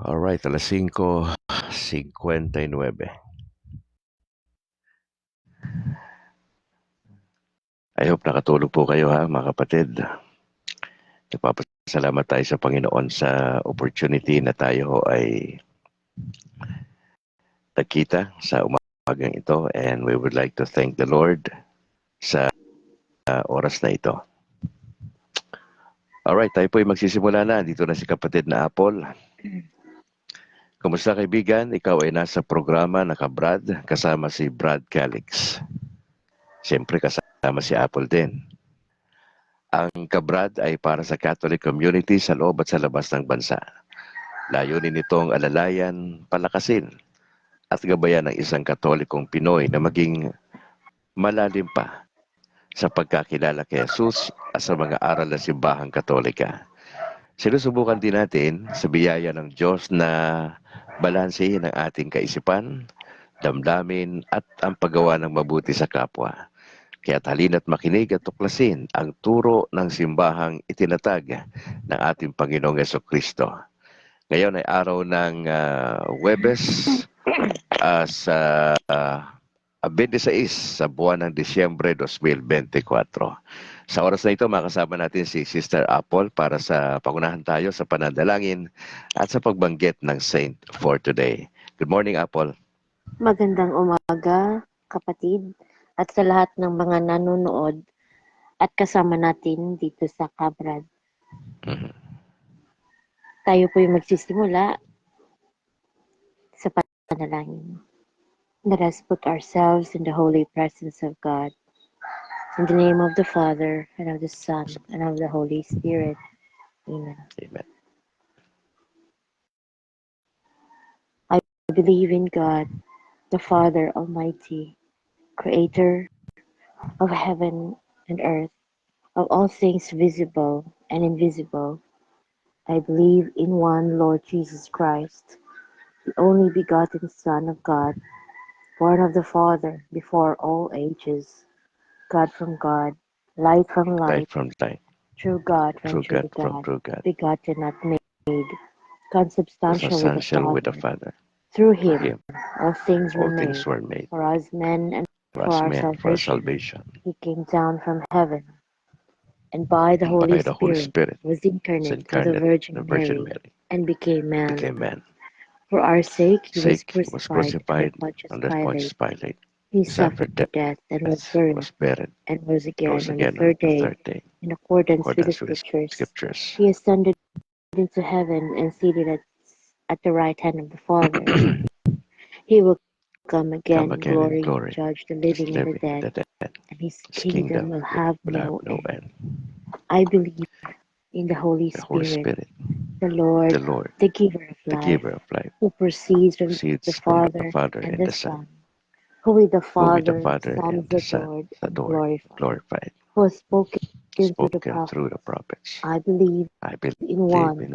Alright, 5:59. I hope nakatulog po kayo mga kapatid. Nagpapasalamat tayo sa Panginoon sa opportunity na tayo ay nagkita sa umagang ito, and we would like to thank the Lord sa oras na ito. Alright, tayo po ay magsisimula na. Dito na si kapatid na Apple. Kumusta kaibigan? Ikaw ay nasa programa naka-Brad kasama si Brad Calix. Siyempre kasama si Apple din. Ang kabrad ay para sa Catholic community sa loob at sa labas ng bansa. Layunin nitong alalayan, palakasin at gabayan ng isang Katolikong Pinoy na maging malalim pa sa pagkakilala kay Jesus at sa mga aral ng simbahang Katolika. Sinusubukan din natin sa biyaya ng Diyos na balansehin ang ating kaisipan, damdamin at ang paggawa ng mabuti sa kapwa. Kaya't halina't makinig at tuklasin ang turo ng simbahang itinatag ng ating Panginoong Jesucristo. Ngayon ay araw ng Huwebes sa 26 sa buwan ng Disyembre 2024. Sa oras na ito, makasama natin si Sister Apple para sa pangunahan tayo sa pananalangin at sa pagbanggit ng Saint for today. Good morning, Apple. Magandang umaga, kapatid, at sa lahat ng mga nanonood at kasama natin dito sa Kabrad. Tayo po yung magsisimula sa panalangin. Let us put ourselves in the holy presence of God. In the name of the Father, and of the Son, and of the Holy Spirit. Amen. Amen. I believe in God, the Father Almighty, Creator of heaven and earth, of all things visible and invisible. I believe in one Lord Jesus Christ, the only begotten Son of God, born of the Father before all ages, God from God, light from light, From light, true God from true true God from God, true God, begotten not made, consubstantial with the Father. Through him all things were made. For us men and for our salvation. He came down from heaven, and by the Holy Spirit was incarnate of the Virgin Mary, and became man. For our sake he was crucified under Pontius Pilate. He suffered death and was buried, and rose again on the third day, in accordance with the Scriptures. He ascended into heaven and seated at the right hand of the Father. He will come again in glory to judge the living and the dead, and his kingdom will have no end. I believe in the Holy Spirit, the Lord, the giver of life, who proceeds from the Father and the Son, who with the Father and the Son is adored and glorified, who has spoken through the prophets. I believe in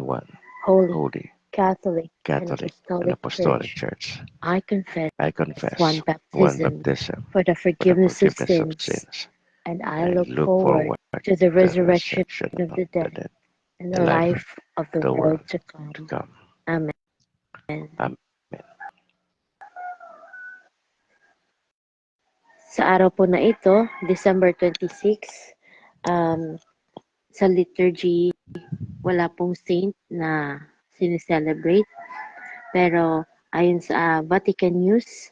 one holy, Catholic and Apostolic Church. I confess one baptism for the forgiveness of sins, and I look forward to the resurrection of the dead and the life of the world to come. Amen. Sa araw po na ito, December 26, sa liturgy, wala pong saint na sineselebrate. Pero ayon sa Vatican News,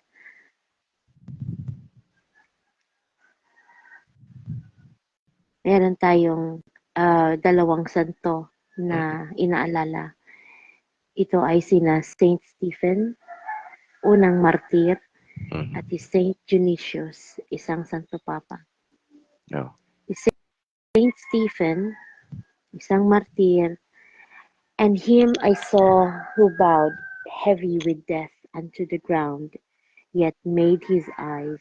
meron tayong dalawang santo na inaalala. Ito ay sina Saint Stephen, unang martir, at si Saint Dionysius, isang Santo Papa. Si Saint Stephen, isang martir, and him I saw who bowed heavy with death unto the ground, yet made his eyes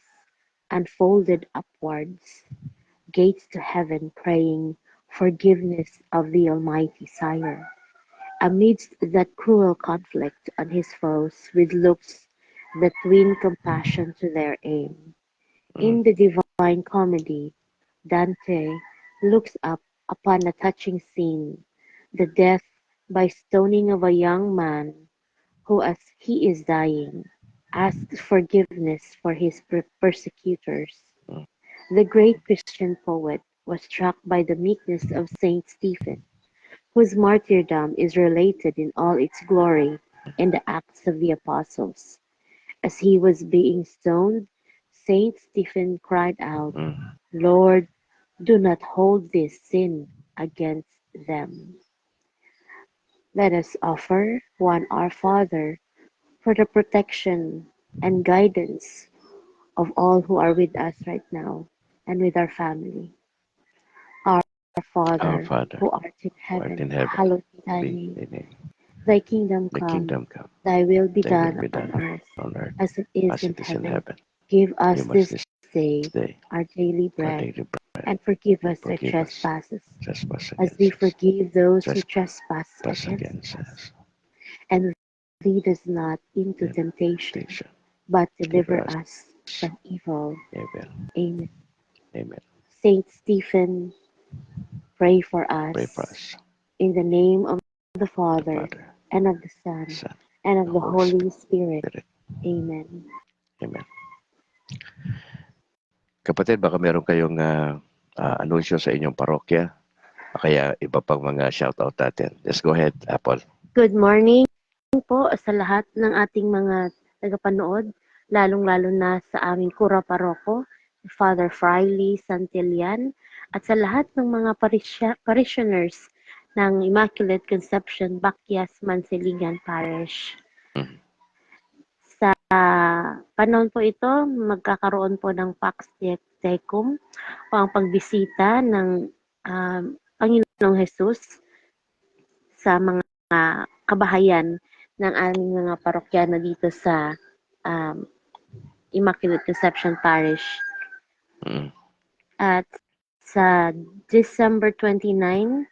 unfolded upwards, gates to heaven, praying forgiveness of the Almighty Sire. Amidst that cruel conflict on his foes, with looks that win compassion to their aim. In the Divine Comedy, Dante looks up upon a touching scene, the death by stoning of a young man who, as he is dying, asked forgiveness for his persecutors. The great Christian poet was struck by the meekness of Saint Stephen, whose martyrdom is related in all its glory in the Acts of the Apostles. As he was being stoned, Saint Stephen cried out, Lord, do not hold this sin against them. Let us offer one Our Father for the protection and guidance of all who are with us right now and with our family. Our Our Father, Father, who art in who art heaven, in heaven, hallowed be thy be name. thy name. Thy kingdom Thy come, kingdom come, thy will be thy will done be on done earth on earth as it is as in it is in heaven. heaven. Give us Give us this this day day our daily our bread, daily bread. and forgive us our Forgive us trespasses, trespass as we against us. forgive those who trespass Trespass against against us. us. And lead us not into In temptation, temptation. but Deliver deliver us us from evil. evil. Amen. Amen. Saint Stephen, pray for Pray for us. us, In the name of the the Father, Father, and of the Son, Son, and of the the Holy Holy Spirit. Spirit. Amen. Amen. Kapatid, baka meron kayong anunsyo sa inyong parokya, kaya iba pang mga shoutout natin. Let's go ahead, Apple. Good morning po sa lahat ng ating mga tagapanood, lalong-lalo na sa aming Kura Paroko, Father Friley Santillan, at sa lahat ng mga parishioners ng Immaculate Conception Bakyas Mansiligan Parish. Sa panahon po ito, magkakaroon po ng Pax Tecum o ang pagbisita ng Panginoong Jesus sa mga kabahayan ng aming mga parokyano dito sa Immaculate Conception Parish. At sa December 29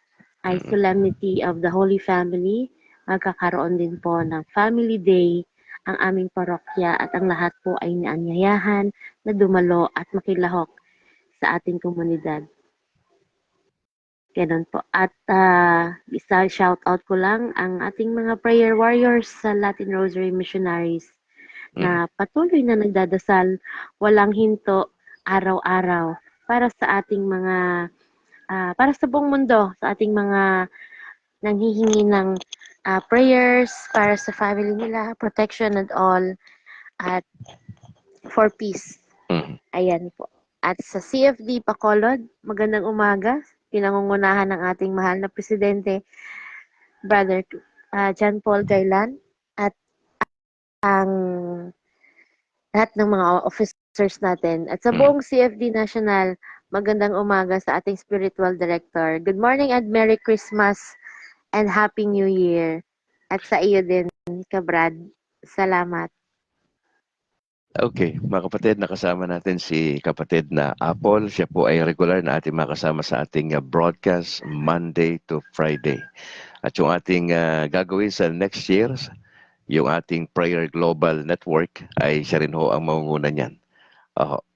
ay Solemnity of the Holy Family. Magkakaroon din po ng Family Day ang aming parokya at ang lahat po ay naanyayahan na dumalo at makilahok sa ating komunidad. Ganun po. At isa shout out ko lang ang ating mga prayer warriors sa Latin Rosary Missionaries na patuloy na nagdadasal walang hinto araw-araw para sa ating mga para sa buong mundo, sa ating mga nanghihingi ng prayers para sa family nila, protection and all, at for peace. Ayan po. At sa CFD Bacolod, magandang umaga. Pinangungunahan ng ating mahal na presidente, Brother John Paul Gailan, at ang lahat ng mga officers natin. At sa buong CFD National, magandang umaga sa ating spiritual director. Good morning and Merry Christmas and Happy New Year. At sa iyo din, Kabrad. Salamat. Okay, mga kapatid, nakasama natin si kapatid na Apple. Siya po ay regular na ating makasama sa ating broadcast Monday to Friday. At yung ating gagawin sa next year, yung ating Prayer Global Network, ay siya rin ho ang mangunguna niyan.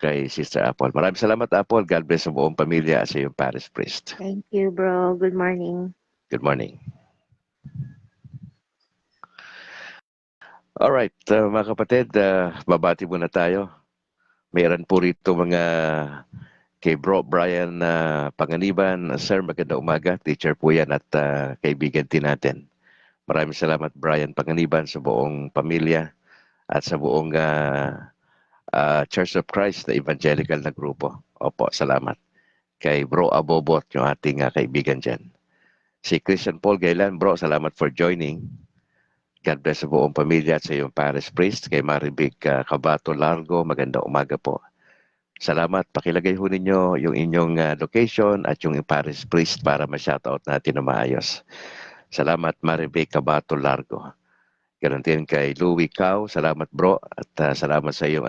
Kay Sister Apple. Maraming salamat, Apple. God bless sa buong pamilya at sa iyong parish priest. Thank you, bro. Good morning. Good morning. Alright, mga kapatid, babati muna tayo. Mayroon po rito mga kay Bro Brian Panganiban. Sir, maganda umaga. Teacher po yan at kaibigan din natin. Maraming salamat, Brian Panganiban, sa buong pamilya at sa buong Church of Christ na evangelical na grupo. Opo, salamat. Kay Bro Abobot, yung ating kaibigan dyan. Si Christian Paul Gailan, bro, salamat for joining. God bless sa buong pamilya at sa iyong parish priest. Kay Maribig Cabato Largo, maganda umaga po. Salamat. Pakilagay ho ninyo yung inyong location at yung parish priest para ma-shoutout natin na maayos. Salamat, Maribig Cabato Largo. Ganun din kay Louie Cao. Salamat, bro. At salamat sa iyong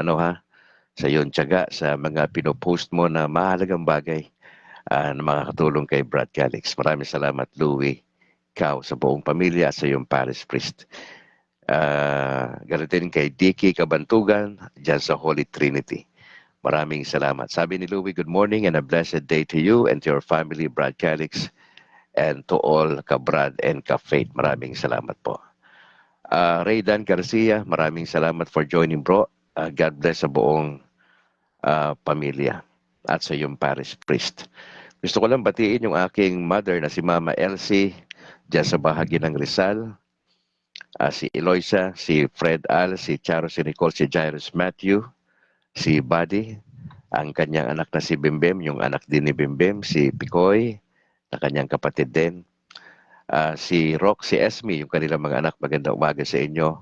sa iyong tiyaga sa mga pinopost mo na mahalagang bagay na makakatulong kay Brad Calix. Maraming salamat, Louie Cao, sa buong pamilya at sa iyong parish priest. Ganun din kay Dicky Kabantugan dyan sa Holy Trinity. Maraming salamat. Sabi ni Louie, good morning and a blessed day to you and to your family, Brad Calix, and to all ka-Brad and ka-Faith. Maraming salamat po. Raydan Garcia, maraming salamat for joining, bro. God bless sa buong pamilya at sa iyong parish priest. Gusto ko lang batiin yung aking mother na si Mama Elsie dyan sa bahagi ng Rizal. Si Eloisa, si Fred Al, si Charo, si Nicole, si Jairus Matthew, si Buddy, ang kanyang anak na si Bimbem, yung anak din ni Bimbem, si Picoy, na kanyang kapatid din. Si Rock, si Esme, yung kanilang mga anak, magandang umaga sa inyo.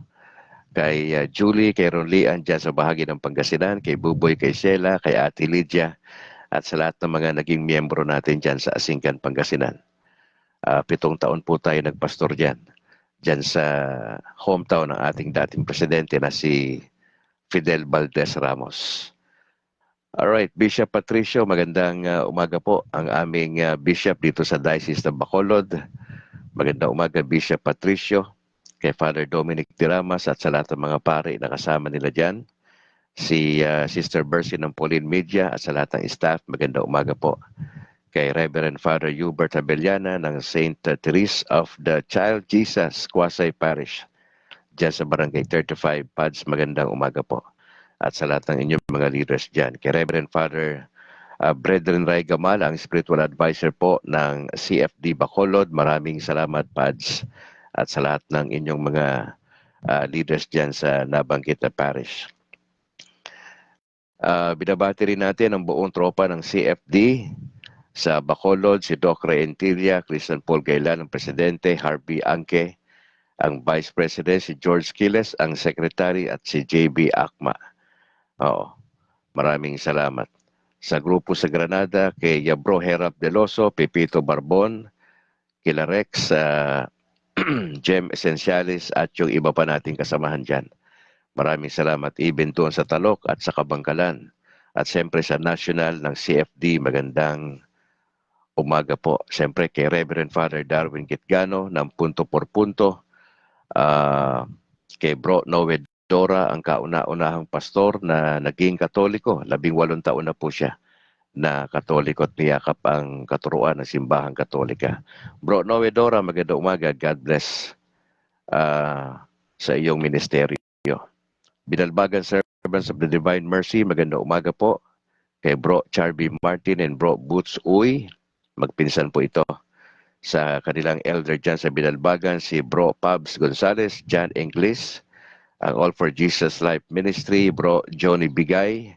Kay Julie, kay Ronlian dyan sa bahagi ng Pangasinan, kay Buboy, kay Sheila, kay Ate Lydia, at sa lahat ng mga naging miyembro natin dyan sa Asingkan, Pangasinan. 7 taon po tayo nagpastor dyan sa hometown ng ating dating presidente na si Fidel Valdez Ramos. Alright, Bishop Patricio, magandang umaga po ang aming bishop dito sa Diocese ng Bacolod. Magandang umaga, Bishop Patricio, kay Father Dominic Tiramas at sa lahat ng mga pare na kasama nila dyan. Si Sister Bercy ng Pauline Media at sa lahat ng staff, magandang umaga po. Kay Reverend Father Hubert Abellana ng St. Therese of the Child Jesus, Quasay Parish, dyan sa Barangay 35, Pads, magandang umaga po. At sa lahat ng inyong mga leaders dyan. Kay Reverend Father Brethren Ray Gamala, ang spiritual advisor po ng CFD Bacolod. Maraming salamat, Pads, at sa lahat ng inyong mga leaders dyan sa nabanggit na parish. Binabati rin natin ang buong tropa ng CFD sa Bacolod, si Doc Reentilla, Christian Paul Gailan, ang presidente, Harvey Angke, ang vice president, si George Quiles, ang secretary, at si JB Akma. Oo, maraming salamat. Sa grupo sa Granada, kay Yabro Herap Deloso, Pepito Barbon, kila Rex, Jem Essentialis, at yung iba pa nating kasamahan dyan. Maraming salamat even doon sa Talok at sa Kabangkalan. At siyempre sa national ng CFD, magandang umaga po. Siyempre kay Reverend Father Darwin Gitgano ng Punto por Punto. Kay Bro Noe Dora, ang kauna-unahang pastor na naging Katoliko. 18 taon na po siya na Katoliko at niyakap ang katuruan ng Simbahang Katolika. Bro Noe Dora, magandang umaga. God bless sa iyong ministeryo. Binalbagan Servants of the Divine Mercy, magandang umaga po. Kay Bro Charby Martin and Bro Boots Uy, magpinsan po ito. Sa kanilang elder dyan sa Binalbagan, si Bro Pabs Gonzales, John Inglis, ang All for Jesus Life Ministry, Bro Johnny Bigay,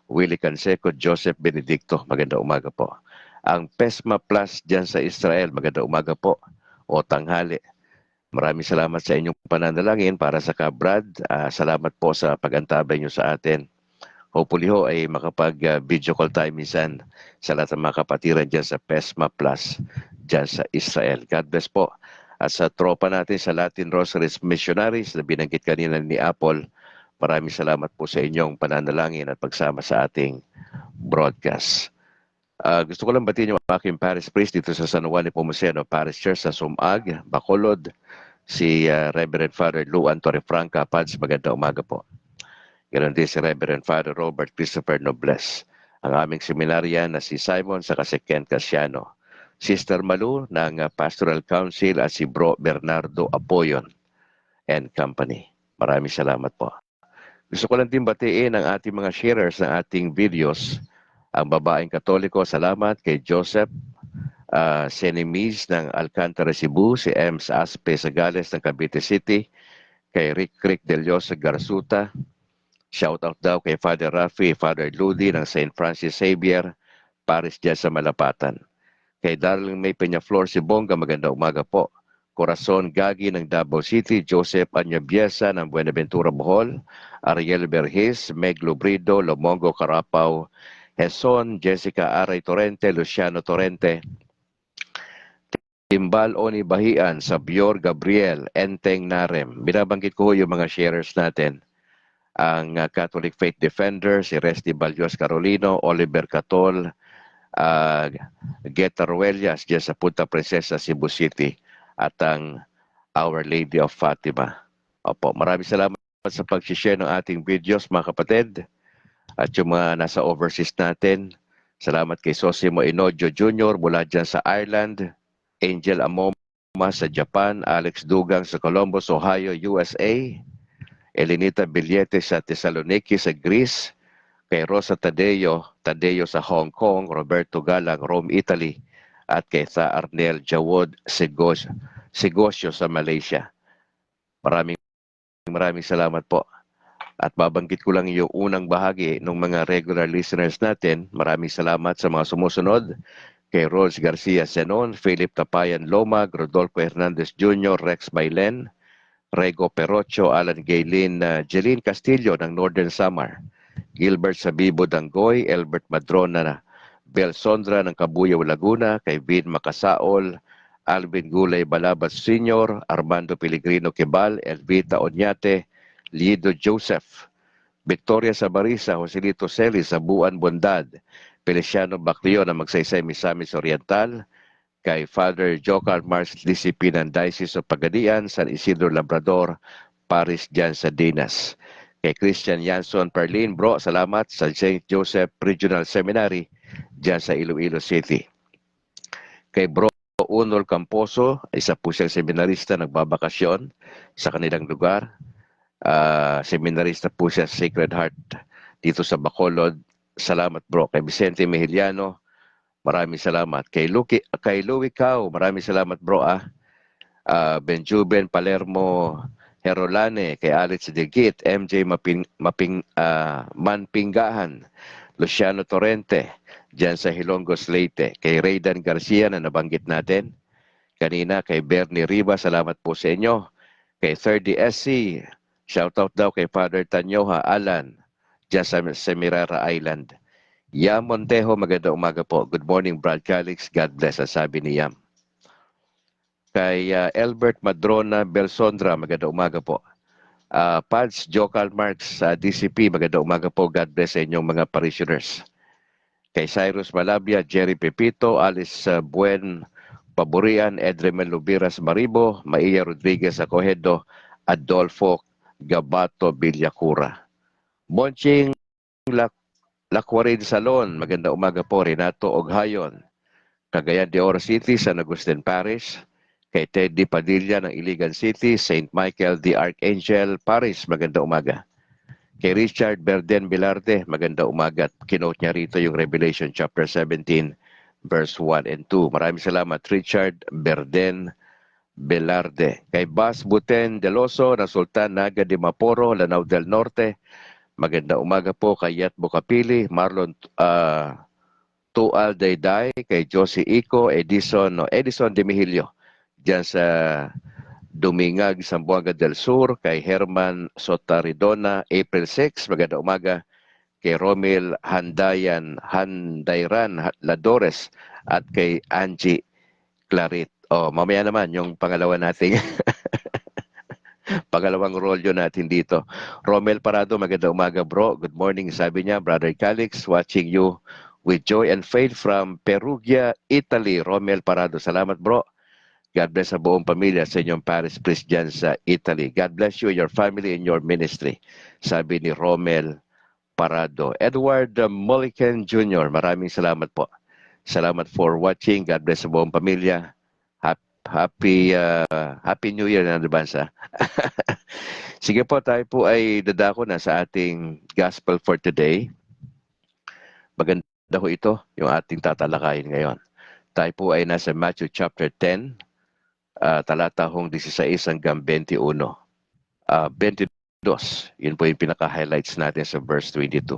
Willie Canseco, Joseph Benedicto, magandang umaga po. Ang PESMA Plus dyan sa Israel, magandang umaga po o tanghali. Maraming salamat sa inyong pananalangin para sa Kabrad. Salamat po sa pag-antabay nyo sa atin. Hopefully ho ay makapag-video call tayo minsan sa lahat ng mga kapatiran dyan sa PESMA Plus dyan sa Israel. God bless po. At sa tropa natin sa Latin Rosaries Missionaries na binanggit kanina ni Apple, maraming salamat po sa inyong pananalangin at pagsama sa ating broadcast. Gusto ko lang batiin yung aking parish priest dito sa San Juan Nepomuceno Parish Church sa Sumag, Bacolod, si Reverend Father Luan Torrefranca, Pads, magandang umaga po. Ganon din si Reverend Father Robert Christopher Nobles, ang aming seminaryan na si Simon sa si Ken Casiano, Sister Malu ng Pastoral Council at si Bro Bernardo Apoyon and Company. Maraming salamat po. Gusto ko lang din batiin ang ating mga sharers ng ating videos. Ang babaeng Katoliko, salamat kay Joseph Senemis ng Alcantara, Cebu, si Ems Aspe Sagales ng Cavite City, kay Rick Del Dios Garsuta. Shout out daw kay Father Rafi, Father Ludi ng St. Francis Xavier, Paris dyan sa Malapatan. Kay Darling May Peñaflor Sibonga, magandang umaga po. Corazon Gagi ng Davao City, Joseph Anyabiesa ng Buenaventura Bohol, Ariel Berhes, Meg Lubrido, Lomongo Carapao, Heson, Jessica Aray Torrente, Luciano Torrente, Timbal Oni Bahian, Sabior Gabriel, Enteng Narem. Binabanggit ko yung mga sharers natin. Ang Catholic Faith Defender, si Resty Balyos Carolino, Oliver Catol, Geta Ruelias, dyan sa Punta Princesa, Cebu City, at ang Our Lady of Fatima. Opo, maraming salamat sa pag-share ng ating videos, mga kapatid. At yung mga nasa overseas natin, salamat kay Sosimo Inojo Jr. mula dyan sa Ireland, Angel Amom sa Japan, Alex Dugang sa Columbus, Ohio, USA, Elenita Billete sa Thessaloniki sa Greece, kay Rosa Tadeo sa Hong Kong, Roberto Galang, Rome, Italy, at kay Tha Arnel Jawod Sigosyo sa Malaysia. Maraming salamat po. At babanggit ko lang yung unang bahagi ng mga regular listeners natin. Maraming salamat sa mga sumusunod. Kay Rose Garcia Senon, Philip Tapayan Lomag, Rodolfo Hernandez Jr., Rex Bailen, Rego Perocho, Alan Gaylin, Jeline Castillo ng Northern Samar, Gilbert Sabibo Dangoy, Albert Madrona, Bel Sondra ng Cabuyao, Laguna, kay Vin Makasaol, Alvin Gulay Balabas Sr., Armando Pellegrino Quebal, Elvita Oñate, Lido Joseph, Victoria Sabarisa, Joselito Celis sa Buan Bondad, Feliciano Baclio na Magsaysay Misamis Oriental, kay Father Jocar Mars Discipline ng Diocese of Pagadian, San Isidro Labrador, Paris dyan sa Dinas. Kay Christian Yanson Perlin, bro, salamat sa St. Joseph Regional Seminary dyan sa Iloilo City. Kay bro Unol Camposo, isa po siyang seminarista, nagbabakasyon sa kanilang lugar. Seminarista po siya sa Sacred Heart dito sa Bacolod. Salamat bro. Kay Vicente Mejiliano, maraming salamat. Kay Louie Cao, maraming salamat bro. Benjuben Palermo Herolane, kay Alex Digit, MJ Manpinggahan, Luciano Torrente, dyan sa Hilongos, Leyte. Kay Raydan Garcia na nabanggit natin kanina, kay Bernie Riva, salamat po sa inyo. Kay 30SC, shoutout daw kay Father Tanyoha Alan, dyan sa Semirara Island. Yam Montejo, magandang umaga po. Good morning, Brad Calix. God bless, sabi ni Yam. Kay Albert Madrona Belsondra, magandang umaga po. Pads Jocal Marx sa DCP, magandang umaga po. God bless sa inyong mga parishioners. Kay Cyrus Malabia, Jerry Pepito, Alice Buen Paburian, Edremel Lubiras Maribo, Maia Rodriguez Acohedo, Adolfo Gabato Villacura. Monching Lakwarin Salon, magandang umaga po. Renato Oghayon, Cagayan de Oro City, San Agustin Parish. Kay Teddy Padilla ng Iligan City, St. Michael the Archangel Parish, magandang umaga. Kay Richard Berden Bilarde, magandang umaga. Kinote niya rito yung Revelation chapter 17, verse 1 and 2. Maraming salamat, Richard Berden Belarde. Kay Bas Buten Deloso ng Sultan Naga de Maporo, Lanao del Norte, magandang umaga po. Kay Yat Bocapili, Marlon Tual Dayday, kay Josie Ico, Edison de Mihilio, dyan sa Dumingag, Zamboanga del Sur, kay Herman Sotaridona, April 6, magandang umaga. Kay Romil Handayran Ladores at kay Angie Clarit. Mamaya naman yung pangalawa nating pangalawang rolyo natin dito. Romel Parado, magandang umaga bro. Good morning, sabi niya. Brother Calix, watching you with joy and faith from Perugia, Italy. Romel Parado, salamat bro. God bless sa buong pamilya sa inyong parish priest dyan sa Italy. God bless you, your family, and your ministry. Sabi ni Romel Parado. Edward Mulliken Jr., maraming salamat po. Salamat for watching. God bless sa buong pamilya. Happy New Year na advance. Sige po, tayo po ay dadako na sa ating gospel for today. Maganda ho ito, yung ating tatalakayin ngayon. Tayo po ay nasa Matthew chapter 10, talata hong 16 hanggang 21. 22, yun po yung pinaka-highlights natin sa verse 22.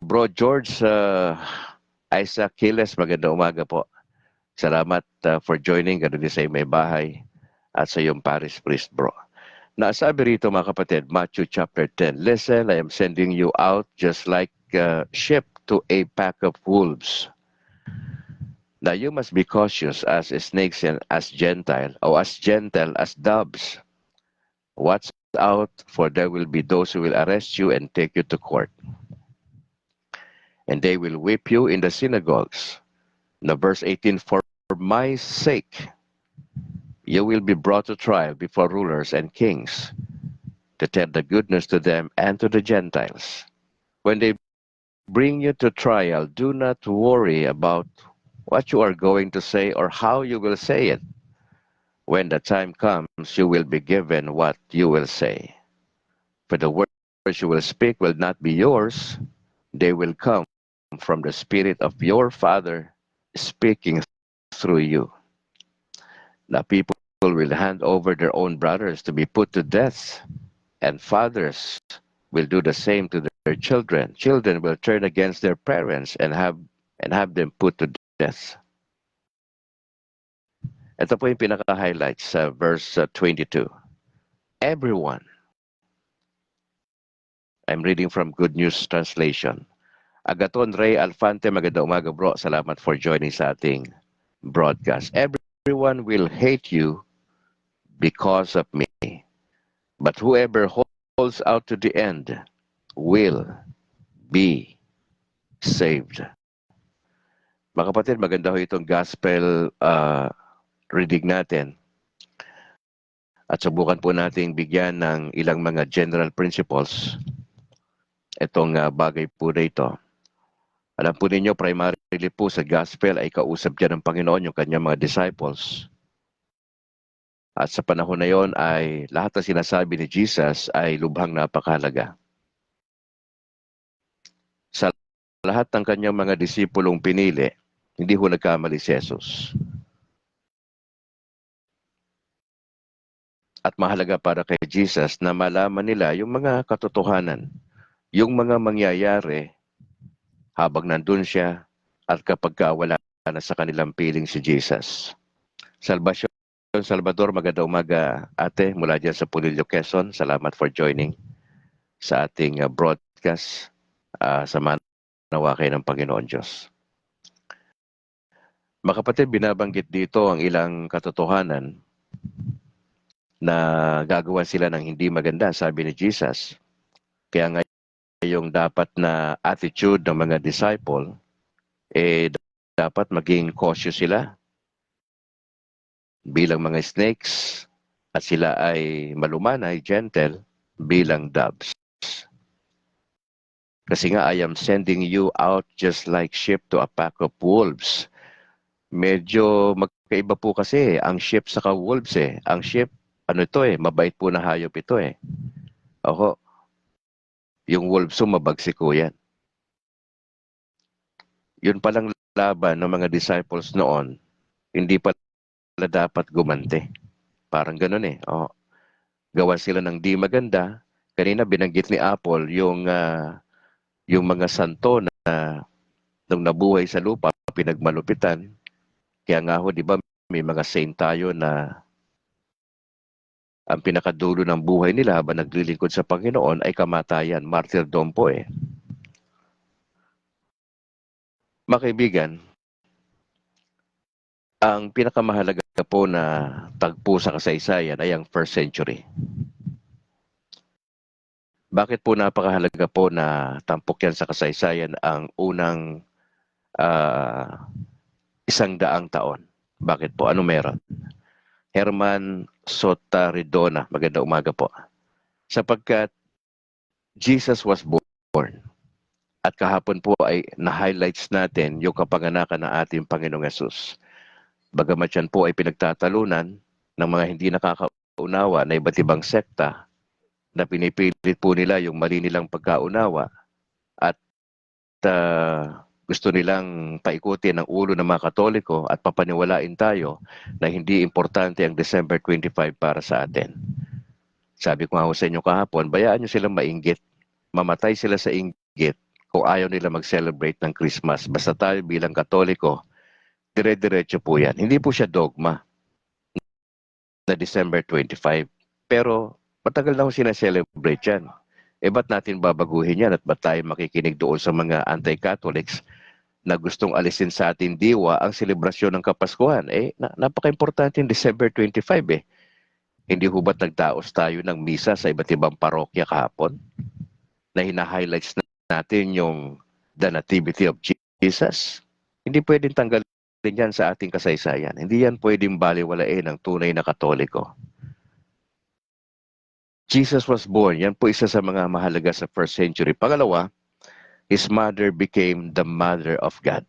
Bro George Isaac Quiles, magandang umaga po. Salamat for joining, ganoon din sa may bahay at sa iyong parish priest, bro. Nasabi rito mga kapatid, Matthew chapter 10, listen, I am sending you out just like sheep to a pack of wolves. Now you must be cautious as snakes and as gentle as doves. Watch out, for there will be those who will arrest you and take you to court. And they will whip you in the synagogues. Now verse 18, for my sake, you will be brought to trial before rulers and kings to tell the good news to them and to the Gentiles. When they bring you to trial, do not worry about what you are going to say or how you will say it. When the time comes, you will be given what you will say. For the words you will speak will not be yours. They will come from the Spirit of your Father speaking through you. The people will hand over their own brothers to be put to death, and fathers will do the same to their children. Children will turn against their parents and have them put to death. Ito po yung pinaka-highlights sa verse 22. Everyone. I'm reading from Good News Translation. Agaton Ray Alfante, magandang umaga bro. Salamat for joining sa ating broadcast. Everyone will hate you because of me. But whoever holds out to the end will be saved. Mga kapatid, maganda ho itong gospel reading natin. At subukan po nating bigyan ng ilang mga general principles itong bagay po na ito. Alam po ninyo, primarily po sa gospel ay kausap dyan ng Panginoon yung kanyang mga disciples. At sa panahon na yon ay lahat ng sinasabi ni Jesus ay lubhang napakahalaga. Sa lahat ng kanyang mga disipulong pinili, hindi ho nagkamali si Jesus. At mahalaga para kay Jesus na malaman nila yung mga katotohanan, yung mga mangyayari habang nandun siya at kapag wala na sa kanilang piling si Jesus. Salvation Salvador, magandang umaga ate mula dyan sa Pulillo, Quezon. Salamat for joining sa ating broadcast sa manawa kayo ng Panginoon Diyos. Mga kapatid, binabanggit dito ang ilang katotohanan na gagawa sila ng hindi maganda, sabi ni Jesus. Kaya nga yung dapat na attitude ng mga disciple, dapat maging cautious sila bilang mga snakes at sila ay malumanay, gentle, bilang doves. Kasi nga, I am sending you out just like sheep to a pack of wolves. Medyo magkaiba po kasi ang sheep sa wolves eh. Ang sheep, mabait po na hayop ito eh. Oho, yung wolves mabagsik ko yan. Yun palang laban ng mga disciples noon, hindi pala dapat gumante. Parang ganun eh. Oh. Gawa sila ng di maganda. Kanina binanggit ni Apple yung mga santo na nung nabuhay sa lupa, pinagmalupitan. Kaya nga ho, di ba, may mga saint tayo na ang pinakadulo ng buhay nila habang naglilingkod sa Panginoon ay kamatayan, martyrdom po eh. Mga kaibigan, ang pinakamahalaga po na tagpo sa kasaysayan ay ang 1st century. Bakit po napakahalaga po na tampok yan sa kasaysayan ang unang 100 taon? Bakit po? Ano meron? Herman Sotaridona, magandang umaga po. Sapagkat Jesus was born. At kahapon po ay na-highlights natin yung kapanganakan ng ating Panginoong Yesus. Bagamat yan po ay pinagtatalunan ng mga hindi nakakaunawa na iba't ibang sekta na pinipilit po nila yung mali nilang pagkaunawa at gusto nilang paikutin ang ulo ng mga Katoliko at papaniwalain tayo na hindi importante ang December 25 para sa atin. Sabi ko nga sa inyo kahapon, bayaan nyo silang mainggit. Mamatay sila sa inggit kung ayaw nila mag-celebrate ng Christmas. Basta tayo bilang Katoliko, dire-diretso po yan. Hindi po siya dogma na December 25. Pero matagal na ko sinaselebrate yan. Ba't natin babaguhin yan at ba't tayo makikinig doon sa mga anti-Catholics na gustong alisin sa ating diwa ang selebrasyon ng Kapaskuhan? Napaka-importante yung December 25 eh. Hindi ho ba't nagdaos tayo ng misa sa iba't ibang parokya kahapon? Na hina-highlights natin yung the Nativity of Jesus? Hindi pwedeng tanggalin yan sa ating kasaysayan. Hindi yan pwedeng baliwalain ng tunay na Katoliko. Jesus was born. Yan po isa sa mga mahalaga sa 1st century. Pangalawa, His mother became the mother of God.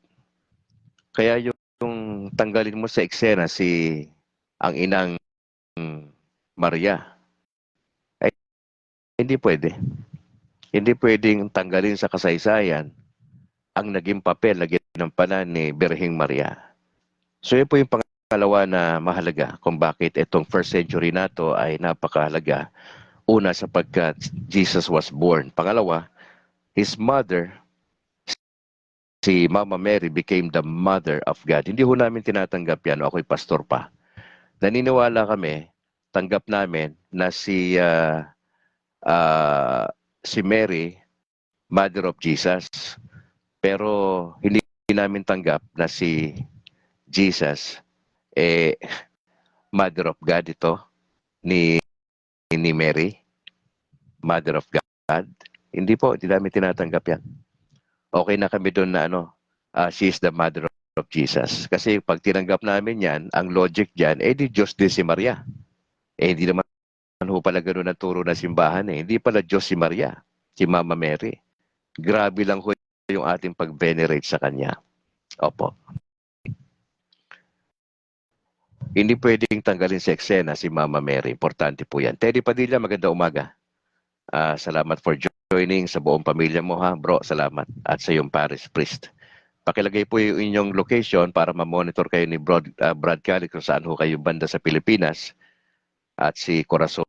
Kaya yung tanggalin mo sa eksena ang inang Maria. Ay, hindi pwede. Hindi pwedeng tanggalin sa kasaysayan ang naging papel na ginampanan ni Birheng Maria. So yun po yung pangalawa na mahalaga kung bakit itong first century na to ay napakahalaga. Una, sapagkat Jesus was born. Pangalawa, his mother, si Mama Mary, became the mother of God. Hindi ho namin tinatanggap yan, ako'y pastor pa. Naniniwala kami, tanggap namin na si Mary, mother of Jesus. Pero hindi namin tanggap na si Jesus, mother of God ito, ni Mary, mother of God. Hindi po, hindi namin tinatanggap yan. Okay na kami doon na she is the mother of Jesus. Kasi pag tinanggap namin yan, ang logic dyan, di Diyos din si Maria. Hindi naman ho pala gano'n ang turo na simbahan eh. Hindi pala Diyos si Maria, si Mama Mary. Grabe lang ho yung ating pag-venerate sa Kanya. Opo. Hindi pwedeng tanggalin sa eksena si Mama Mary. Importante po yan. Teddy Padilla, maganda umaga. Salamat for joining sa buong pamilya mo ha, bro. Salamat. At sa iyong parish priest. Pakilagay po yung inyong location para ma-monitor kayo ni Brad Calix kung saan ho kayo banda sa Pilipinas. At si Corazon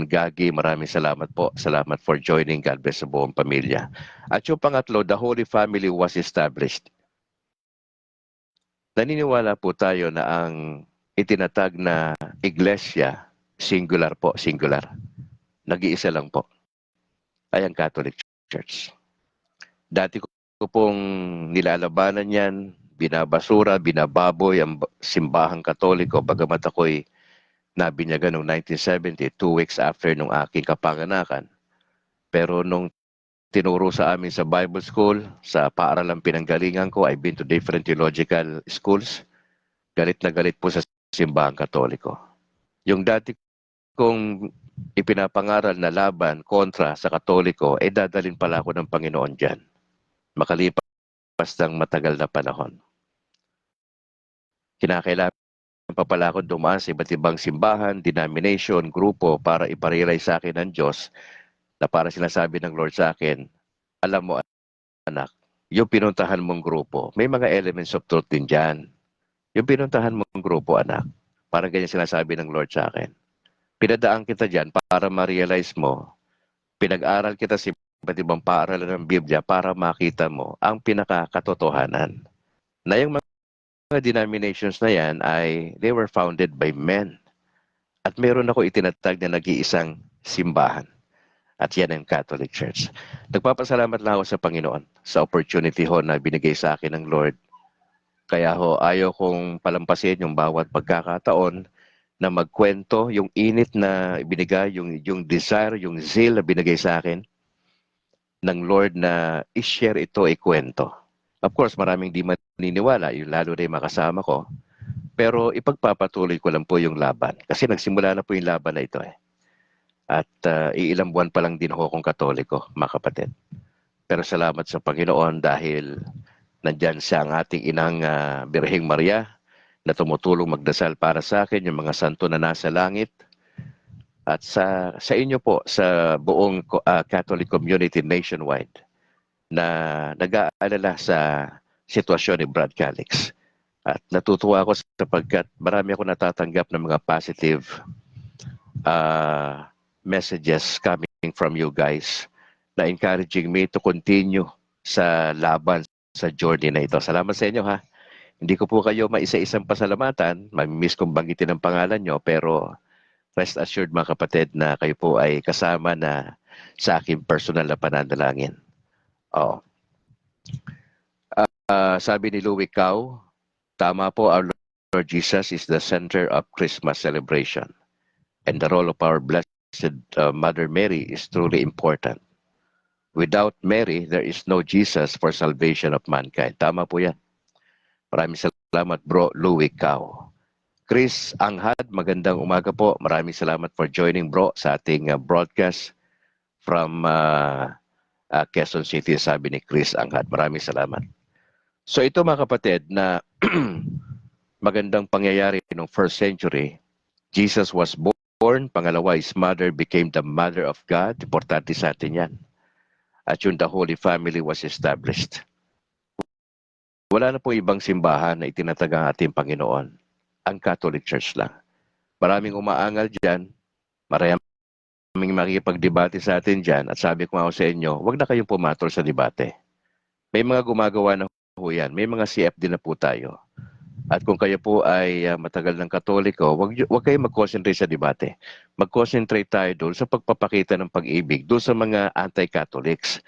Gagi, maraming salamat po. Salamat for joining. God bless sa buong pamilya. At yung pangatlo, the Holy Family was established. Naniniwala po tayo na ang itinatag na iglesia, singular po, singular. Nag-iisa lang po. Ay ang Catholic Church. Dati ko pong nilalabanan yan, binabasura, binababoy ang simbahang Katoliko, bagamat ako'y nabinyagan noong 1970, 2 weeks after nung aking kapanganakan. Pero nung tinuro sa amin sa Bible School, sa paaralang pinanggalingan ko, I've been to different theological schools, galit na galit po sa simbahang Katoliko. Yung dati kong ipinapangaral na laban kontra sa Katoliko, dadalhin pala ako ng Panginoon dyan. Makalipas ng matagal na panahon. Kinakailangan pa pala ako dumaan sa iba't ibang simbahan, denomination, grupo para iparilay sa akin ng Diyos na para sinasabi ng Lord sa akin, alam mo anak, yung pinuntahan mong grupo, may mga elements of truth din dyan. Yung pinuntahan mong grupo anak, parang ganyan sinasabi ng Lord sa akin. Pinadaan kita dyan para ma-realize mo, pinag-aral kita sa iba't ibang paaralan ng Biblia para makita mo ang pinakakatotohanan. Na yung mga denominations na yan ay they were founded by men. At meron ako itinatag na nag-iisang simbahan. At yan ang Catholic Church. Nagpapasalamat lang ako sa Panginoon sa opportunity ho na binigay sa akin ng Lord. Kaya ho, ayaw kong palampasin yung bawat pagkakataon na magkwento, yung init na binigay, yung desire, yung zeal na binigay sa akin ng Lord na i-share ito, ikwento. Of course, maraming di maniniwala, yung lalo na yung makasama ko. Pero ipagpapatuloy ko lang po yung laban. Kasi nagsimula na po yung laban na ito eh. At iilang buwan pa lang din ako kong Katoliko, mga kapatid. Pero salamat sa Panginoon dahil nandyan siya ang ating inang Birheng Maria na tumutulong magdasal para sa akin, yung mga santo na nasa langit. At sa inyo po, sa buong Catholic community nationwide na nag-aalala sa sitwasyon ni Brad Calix. At natutuwa ako sapagkat marami ako natatanggap ng mga positive messages coming from you guys na encouraging me to continue sa laban sa journey na ito. Salamat sa inyo ha. Hindi ko po kayo maisa-isang pasalamatan. Mag-miss kong banggitin ang pangalan nyo pero rest assured mga kapatid na kayo po ay kasama na sa aking personal na pananalangin. Sabi ni Louis Cao, tama po, our Lord Jesus is the center of Christmas celebration. And the role of our Blessed Mother Mary is truly important. Without Mary, there is no Jesus for salvation of mankind. Tama po yan. Maraming salamat bro, Louis Cao. Chris Anghad, magandang umaga po. Maraming salamat for joining bro sa ating broadcast from Quezon City, sabi ni Chris Anghad. Maraming salamat. So ito mga kapatid na magandang pangyayari noong first century. Jesus was born, pangalawa, his mother became the mother of God. Importante sa atin yan. At yung the Holy Family was established. Wala na po ibang simbahan na itinatag ang ating Panginoon. Ang Catholic Church lang. Maraming umaangal dyan, maraming makikipagdebate sa atin dyan, at sabi ko nga sa inyo, huwag na kayong pumatol sa debate. May mga gumagawa na po yan, may mga CFD na po tayo. At kung kayo po ay matagal ng Katoliko, huwag kayong mag-concentrate sa debate. Mag-concentrate tayo doon sa pagpapakita ng pag-ibig doon sa mga anti-Catholics.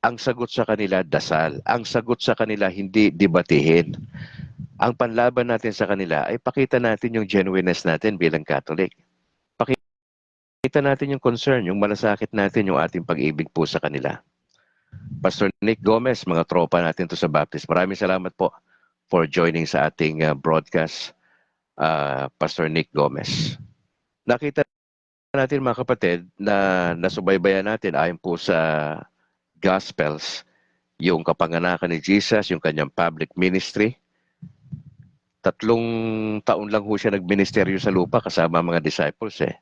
Ang sagot sa kanila, dasal. Ang sagot sa kanila, hindi debatehin. Ang panlaban natin sa kanila ay pakita natin yung genuineness natin bilang Catholic. Pakita natin yung concern, yung malasakit natin, yung ating pag-ibig po sa kanila. Pastor Nick Gomez, mga tropa natin to sa Baptist. Maraming salamat po for joining sa ating broadcast, Pastor Nick Gomez. Nakita natin mga kapatid na nasubaybayan natin ayon po sa Gospels, yung kapanganakan ni Jesus, yung kanyang public ministry. 3 taon lang ho siya nagministeryo sa lupa kasama mga disciples eh.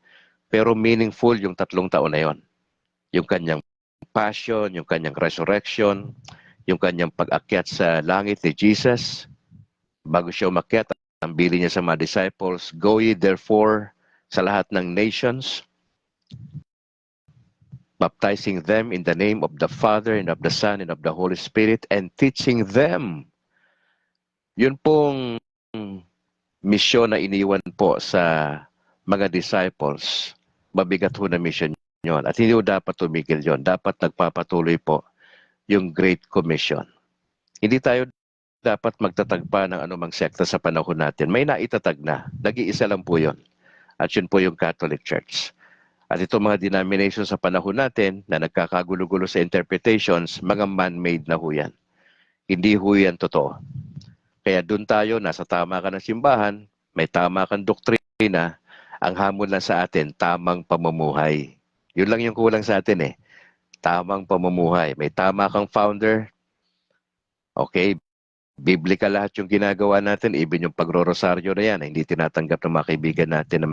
Pero meaningful yung 3 taon na yon. Yung kanyang passion, yung kanyang resurrection, yung kanyang pag-akyat sa langit ni Jesus. Bago siya umakyat, ang bili niya sa mga disciples, "Go ye therefore sa lahat ng nations, baptizing them in the name of the Father and of the Son and of the Holy Spirit and teaching them." Yun pong misyon na iniwan po sa mga disciples. Mabigat ho na mission yun. At hindi ho dapat tumigil yun. Dapat nagpapatuloy po yung Great Commission. Hindi tayo dapat magtatagpa ng anumang sekta sa panahon natin. May naitatag na. Nag-iisa lang po yun. At yun po yung Catholic Church. At itong mga denominations sa panahon natin na nagkakagulo-gulo sa interpretations, mga man-made na ho yan. Hindi ho yan totoo. Kaya doon tayo, nasa tama ka ng simbahan, may tama kang doktrina, ang hamon lang sa atin, tamang pamumuhay. Yun lang yung kulang sa atin eh. Tamang pamumuhay. May tama kang founder, okay, biblical lahat yung ginagawa natin, even yung pagro-rosaryo na yan, hindi tinatanggap ng mga kaibigan natin ng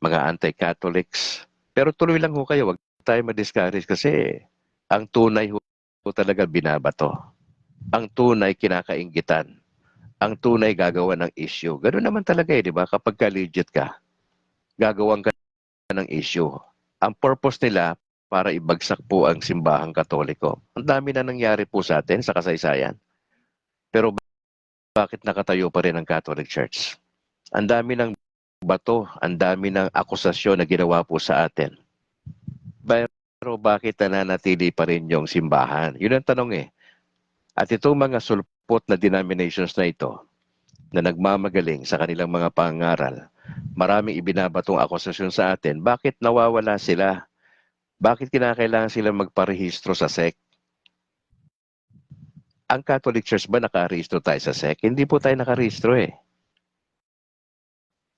mga anti-Catholics. Pero tuloy lang ho kayo, wag tayo ma-discourage kasi ang tunay ho talaga binabato. Ang tunay kinakainggitan. Ang tunay gagawa ng issue. Ganoon naman talaga eh, di ba? Kapag ka-legit ka, gagawan ka ng issue. Ang purpose nila, para ibagsak po ang simbahang Katoliko. Ang dami na nangyari po sa atin sa kasaysayan. Pero bakit nakatayo pa rin ang Catholic Church? Ang dami ng bato, ang dami ng akusasyon na ginawa po sa atin. Pero bakit nananatili pa rin yung simbahan? Yun ang tanong eh. At itong mga sulpot na denominations na ito, na nagmamagaling sa kanilang mga pangaral, maraming ibinabatong akusasyon sa atin, bakit nawawala sila? Bakit kinakailangan sila magparehistro sa SEC? Ang Catholic Church ba nakarehistro tayo sa SEC? Hindi po tayo nakarehistro eh.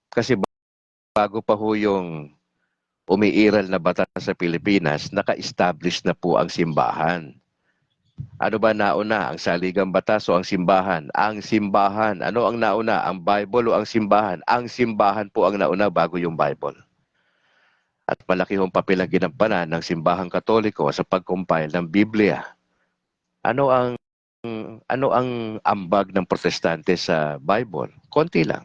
Kasi bago pa ho yung umiiral na batas sa Pilipinas, naka-establish na po ang simbahan. Ano ba nauna? Ang saligang batas o ang simbahan? Ang simbahan. Ano ang nauna? Ang Bible o ang simbahan? Ang simbahan po ang nauna bago yung Bible. At malaki hong papel ang ginampanan ng simbahang Katoliko sa pag-compile ng Biblia. Ano ang ambag ng Protestante sa Bible? Konti lang.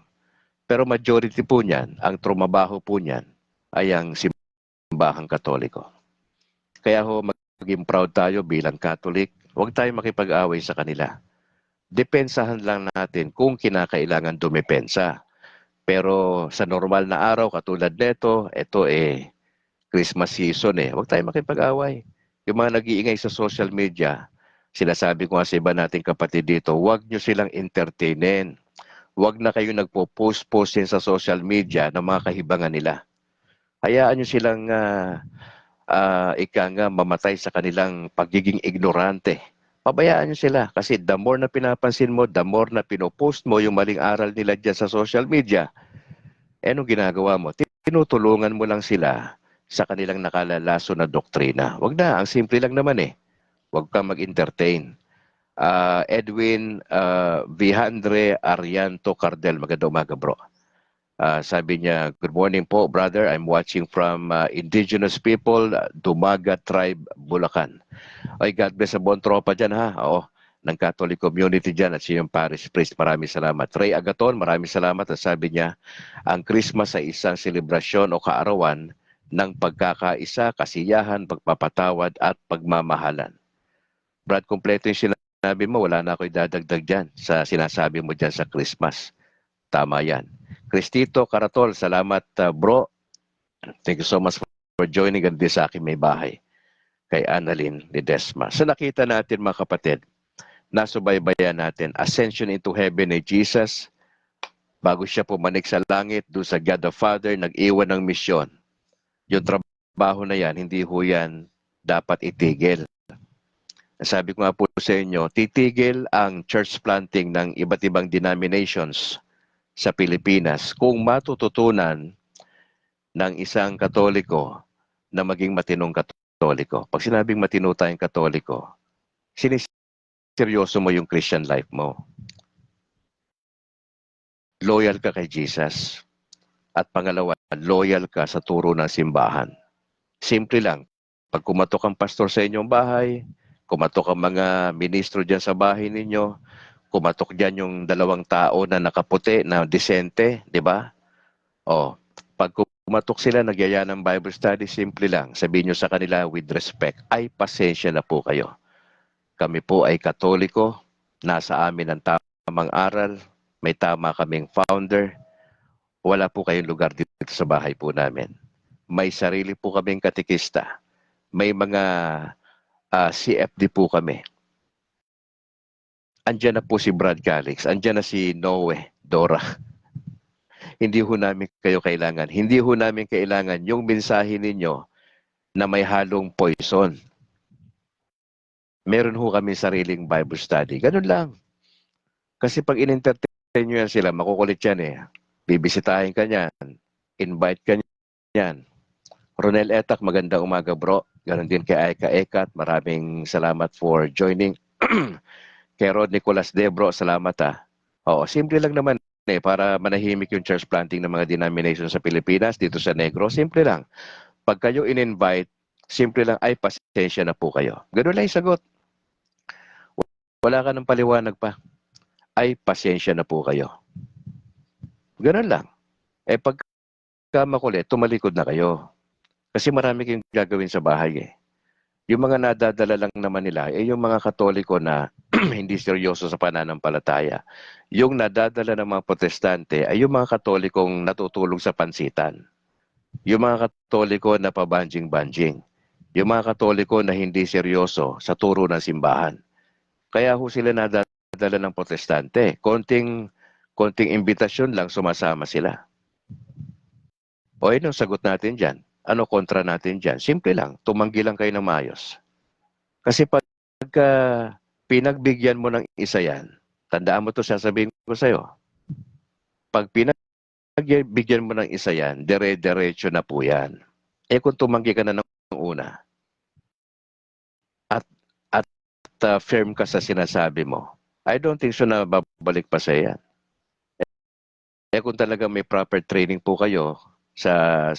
Pero majority po niyan, ang trumabaho po niyan ay ang simbahang Katoliko. Kaya ho, maging proud tayo bilang Catholic, huwag tayo makipag-away sa kanila. Depensahan lang natin kung kinakailangan dumepensa. Pero sa normal na araw, katulad nito, ito Christmas season eh. Huwag tayo makipag-away. Yung mga nag-iingay sa social media, sinasabi ko nga sa iba nating kapatid dito, huwag nyo silang entertainin. Huwag na kayo nagpo-post din sa social media ng mga kahibangan nila. Hayaan nyo silang mamatay sa kanilang pagiging ignorante. Pabayaan nyo sila kasi the more na pinapansin mo, the more na pinopost mo yung maling aral nila dyan sa social media, anong ginagawa mo? Tinutulungan mo lang sila sa kanilang nakalalaso na doktrina. Wag na, ang simple lang naman eh. Huwag kang mag-entertain. Edwin Vihandre Arianto Cardel. Magandang umaga, bro. Sabi niya, good morning po, brother. I'm watching from Indigenous People, Dumaga Tribe, Bulacan. Ay, God bless sa buong tropa dyan, ha? Oo, ng Catholic community dyan at siyang parish priest. Maraming salamat. Ray Agaton, maraming salamat. At sabi niya, ang Christmas ay isang selebrasyon o kaarawan ng pagkakaisa, kasiyahan, pagpapatawad at pagmamahalan. Brad, kompleto yung sinabi mo. Wala na ako idadagdag dyan sa sinasabi mo dyan sa Christmas. Tama yan. Cristito Caratol, salamat bro. Thank you so much for joining and this sa aking may bahay. Kay Annalyn Ledesma. So nakita natin mga kapatid, nasubaybayan natin, ascension into heaven ni Jesus, bago siya pumanik sa langit, doon sa God the Father, nag-iwan ng misyon. Yung trabaho na yan, hindi ho yan dapat itigil. Sabi ko nga po sa inyo, titigil ang church planting ng iba't ibang denominations sa Pilipinas kung matututunan ng isang Katoliko na maging matinong Katoliko. Pag sinabing matino tayong Katoliko, siniseryoso mo yung Christian life mo. Loyal ka kay Jesus. At pangalawa, loyal ka sa turo ng simbahan. Simple lang. Pag kumatok ang pastor sa inyong bahay, kumatok ang mga ministro dyan sa bahay ninyo, kumatok dyan yung dalawang tao na nakaputi, na disente, di ba? O, pag kumatok sila, nagyaya ng Bible study, simple lang. Sabihin nyo sa kanila with respect, ay pasensya na po kayo. Kami po ay Katoliko, nasa amin ang tamang aral, may tama kaming founder, wala po kayong lugar dito sa bahay po namin. May sarili po kaming katikista, may mga CFD po kami. Andiyan na po si Brad Calix, andiyan na si Noe, Dora. Hindi ho namin kayo kailangan. Hindi ho namin kailangan yung mensahe ninyo na may halong poison. Meron ho kami sariling Bible study. Ganun lang. Kasi pag in-entertain nyo yan sila, makukulit yan eh. Bibisitahin ka niyan. Invite ka niyan. Ronel Etak, magandang umaga bro. Ganon din kay Aika Ekat. Maraming salamat for joining. Kay Rod Nicolas Debro, salamat ah. Oo, simple lang naman eh, para manahimik yung church planting ng mga denomination sa Pilipinas, dito sa Negro. Simple lang. Pag kayo in-invite, simple lang, ay pasensya na po kayo. Ganun lang yung sagot. Wala ka ng paliwanag pa. Ay pasensya na po kayo. Ganun lang. Eh pagka makulit, tumalikod na kayo. Kasi marami kayong gagawin sa bahay eh. Yung mga nadadala lang naman nila, eh yung mga Katoliko na hindi seryoso sa pananampalataya. Yung nadadala ng mga Protestante ay yung mga Katolikong natutulog sa pansitan. Yung mga Katoliko na pabanjing-banjing. Yung mga Katoliko na hindi seryoso sa turo ng simbahan. Kaya ho sila nadadala ng Protestante. Konting imbitasyon lang, sumasama sila. O yun ang sagot natin dyan. Ano kontra natin dyan? Simple lang, tumanggi lang kayo ng maayos. Kasi pagka pinagbigyan mo ng isa yan, tandaan mo to, sasabihin ko sa'yo. Pag pinagbigyan mo ng isa yan, dire-diretso na po yan. Eh kung tumanggi ka na ng una, at firm ka sa sinasabi mo, I don't think so na babalik pa sa yan. Eh kung talaga may proper training po kayo sa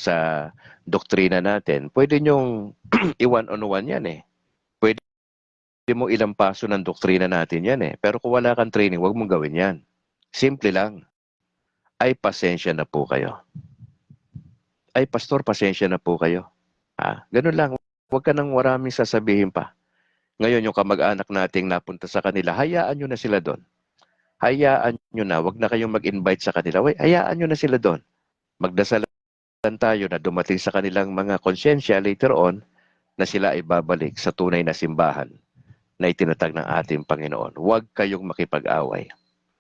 doktrina natin, pwede nyong i-one-on-one yan eh. Pwede mo ilang paso ng doktrina natin yan eh. Pero kung wala kang training, huwag mong gawin yan. Simple lang. Ay, pasensya na po kayo. Ay, pastor, pasensya na po kayo. Ganun lang. Huwag ka nang maraming sasabihin pa. Ngayon, yung kamag-anak nating napunta sa kanila, hayaan nyo na sila doon. Hayaan nyo na. Huwag na kayong mag-invite sa kanila. Hayaan nyo na sila doon. Magdasalan tayo na dumating sa kanilang mga konsyensya later on na sila ay babalik sa tunay na simbahan na itinatag ng ating Panginoon. Huwag kayong makipag-away.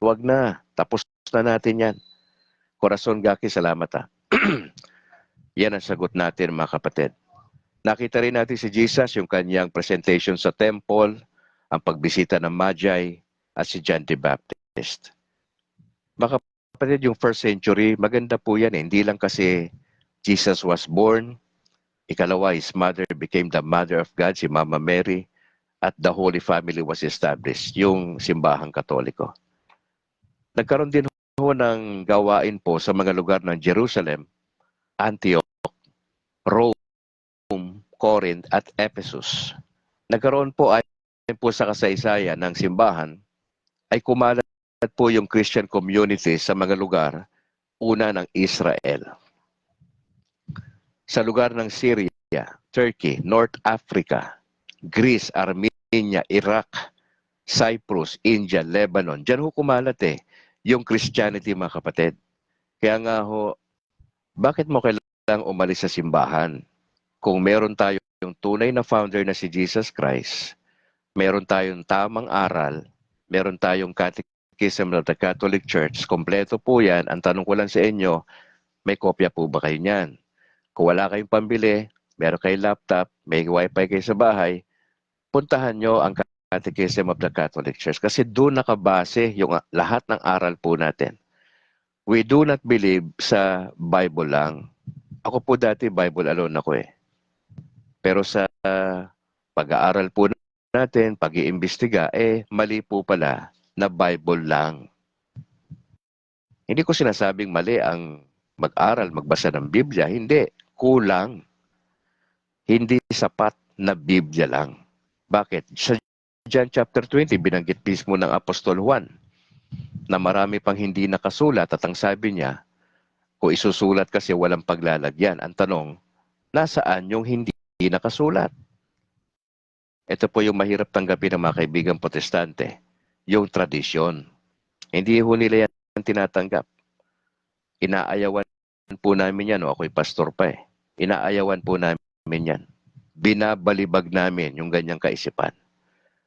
Huwag na. Tapos na natin yan. Corazon Gaki, salamat Yan ang sagot natin mga kapatid. Nakita rin natin si Jesus, yung kanyang presentation sa temple, ang pagbisita ng Magi, at si John the Baptist. Mga kapatid, yung first century, maganda po yan eh. Hindi lang kasi Jesus was born. Ikalawa, his mother became the mother of God, si Mama Mary. at the Holy Family was established, yung simbahang Katoliko. Nagkaroon din ho ng gawain po sa mga lugar ng Jerusalem, Antioch, Rome, Corinth at Ephesus. Nagkaroon po ay po sa kasaysayan ng simbahan ay kumalat po yung Christian community sa mga lugar, una ng Israel. Sa lugar ng Syria, Turkey, North Africa, Greece, Armenia, Iraq, Cyprus, India, Lebanon. Diyan ho kumalat yung Christianity, mga kapatid. Kaya nga ho, bakit mo kailangang umalis sa simbahan? Kung meron tayong tunay na founder na si Jesus Christ, meron tayong tamang aral, meron tayong Catechism of the Catholic Church, kompleto po yan. Ang tanong ko lang sa inyo, may kopya po ba kayo niyan? Kung wala kayong pambili, meron kayong laptop, may wifi kayo sa bahay, puntahan nyo ang Catechism of the Catholic Church kasi doon nakabase yung lahat ng aral po natin. We do not believe sa Bible lang. Ako po dati Bible alone ako Pero sa pag-aaral po natin, pag-iimbestiga, mali po pala na Bible lang. Hindi ko sinasabing mali ang mag-aral, magbasa ng Biblia. Hindi. Kulang. Hindi sapat na Biblia lang. Bakit? Sa John chapter 20, binanggit mismo ng Apostol Juan na marami pang hindi nakasulat at ang sabi niya, kung isusulat kasi walang paglalagyan. Ang tanong, nasaan yung hindi nakasulat? Ito po yung mahirap tanggapin ng mga kaibigang protestante, yung tradisyon. Hindi ho nila yan tinatanggap. Inaayawan po namin yan, ako'y pastor pa Inaayawan po namin yan. Binabalibag namin yung ganyang kaisipan.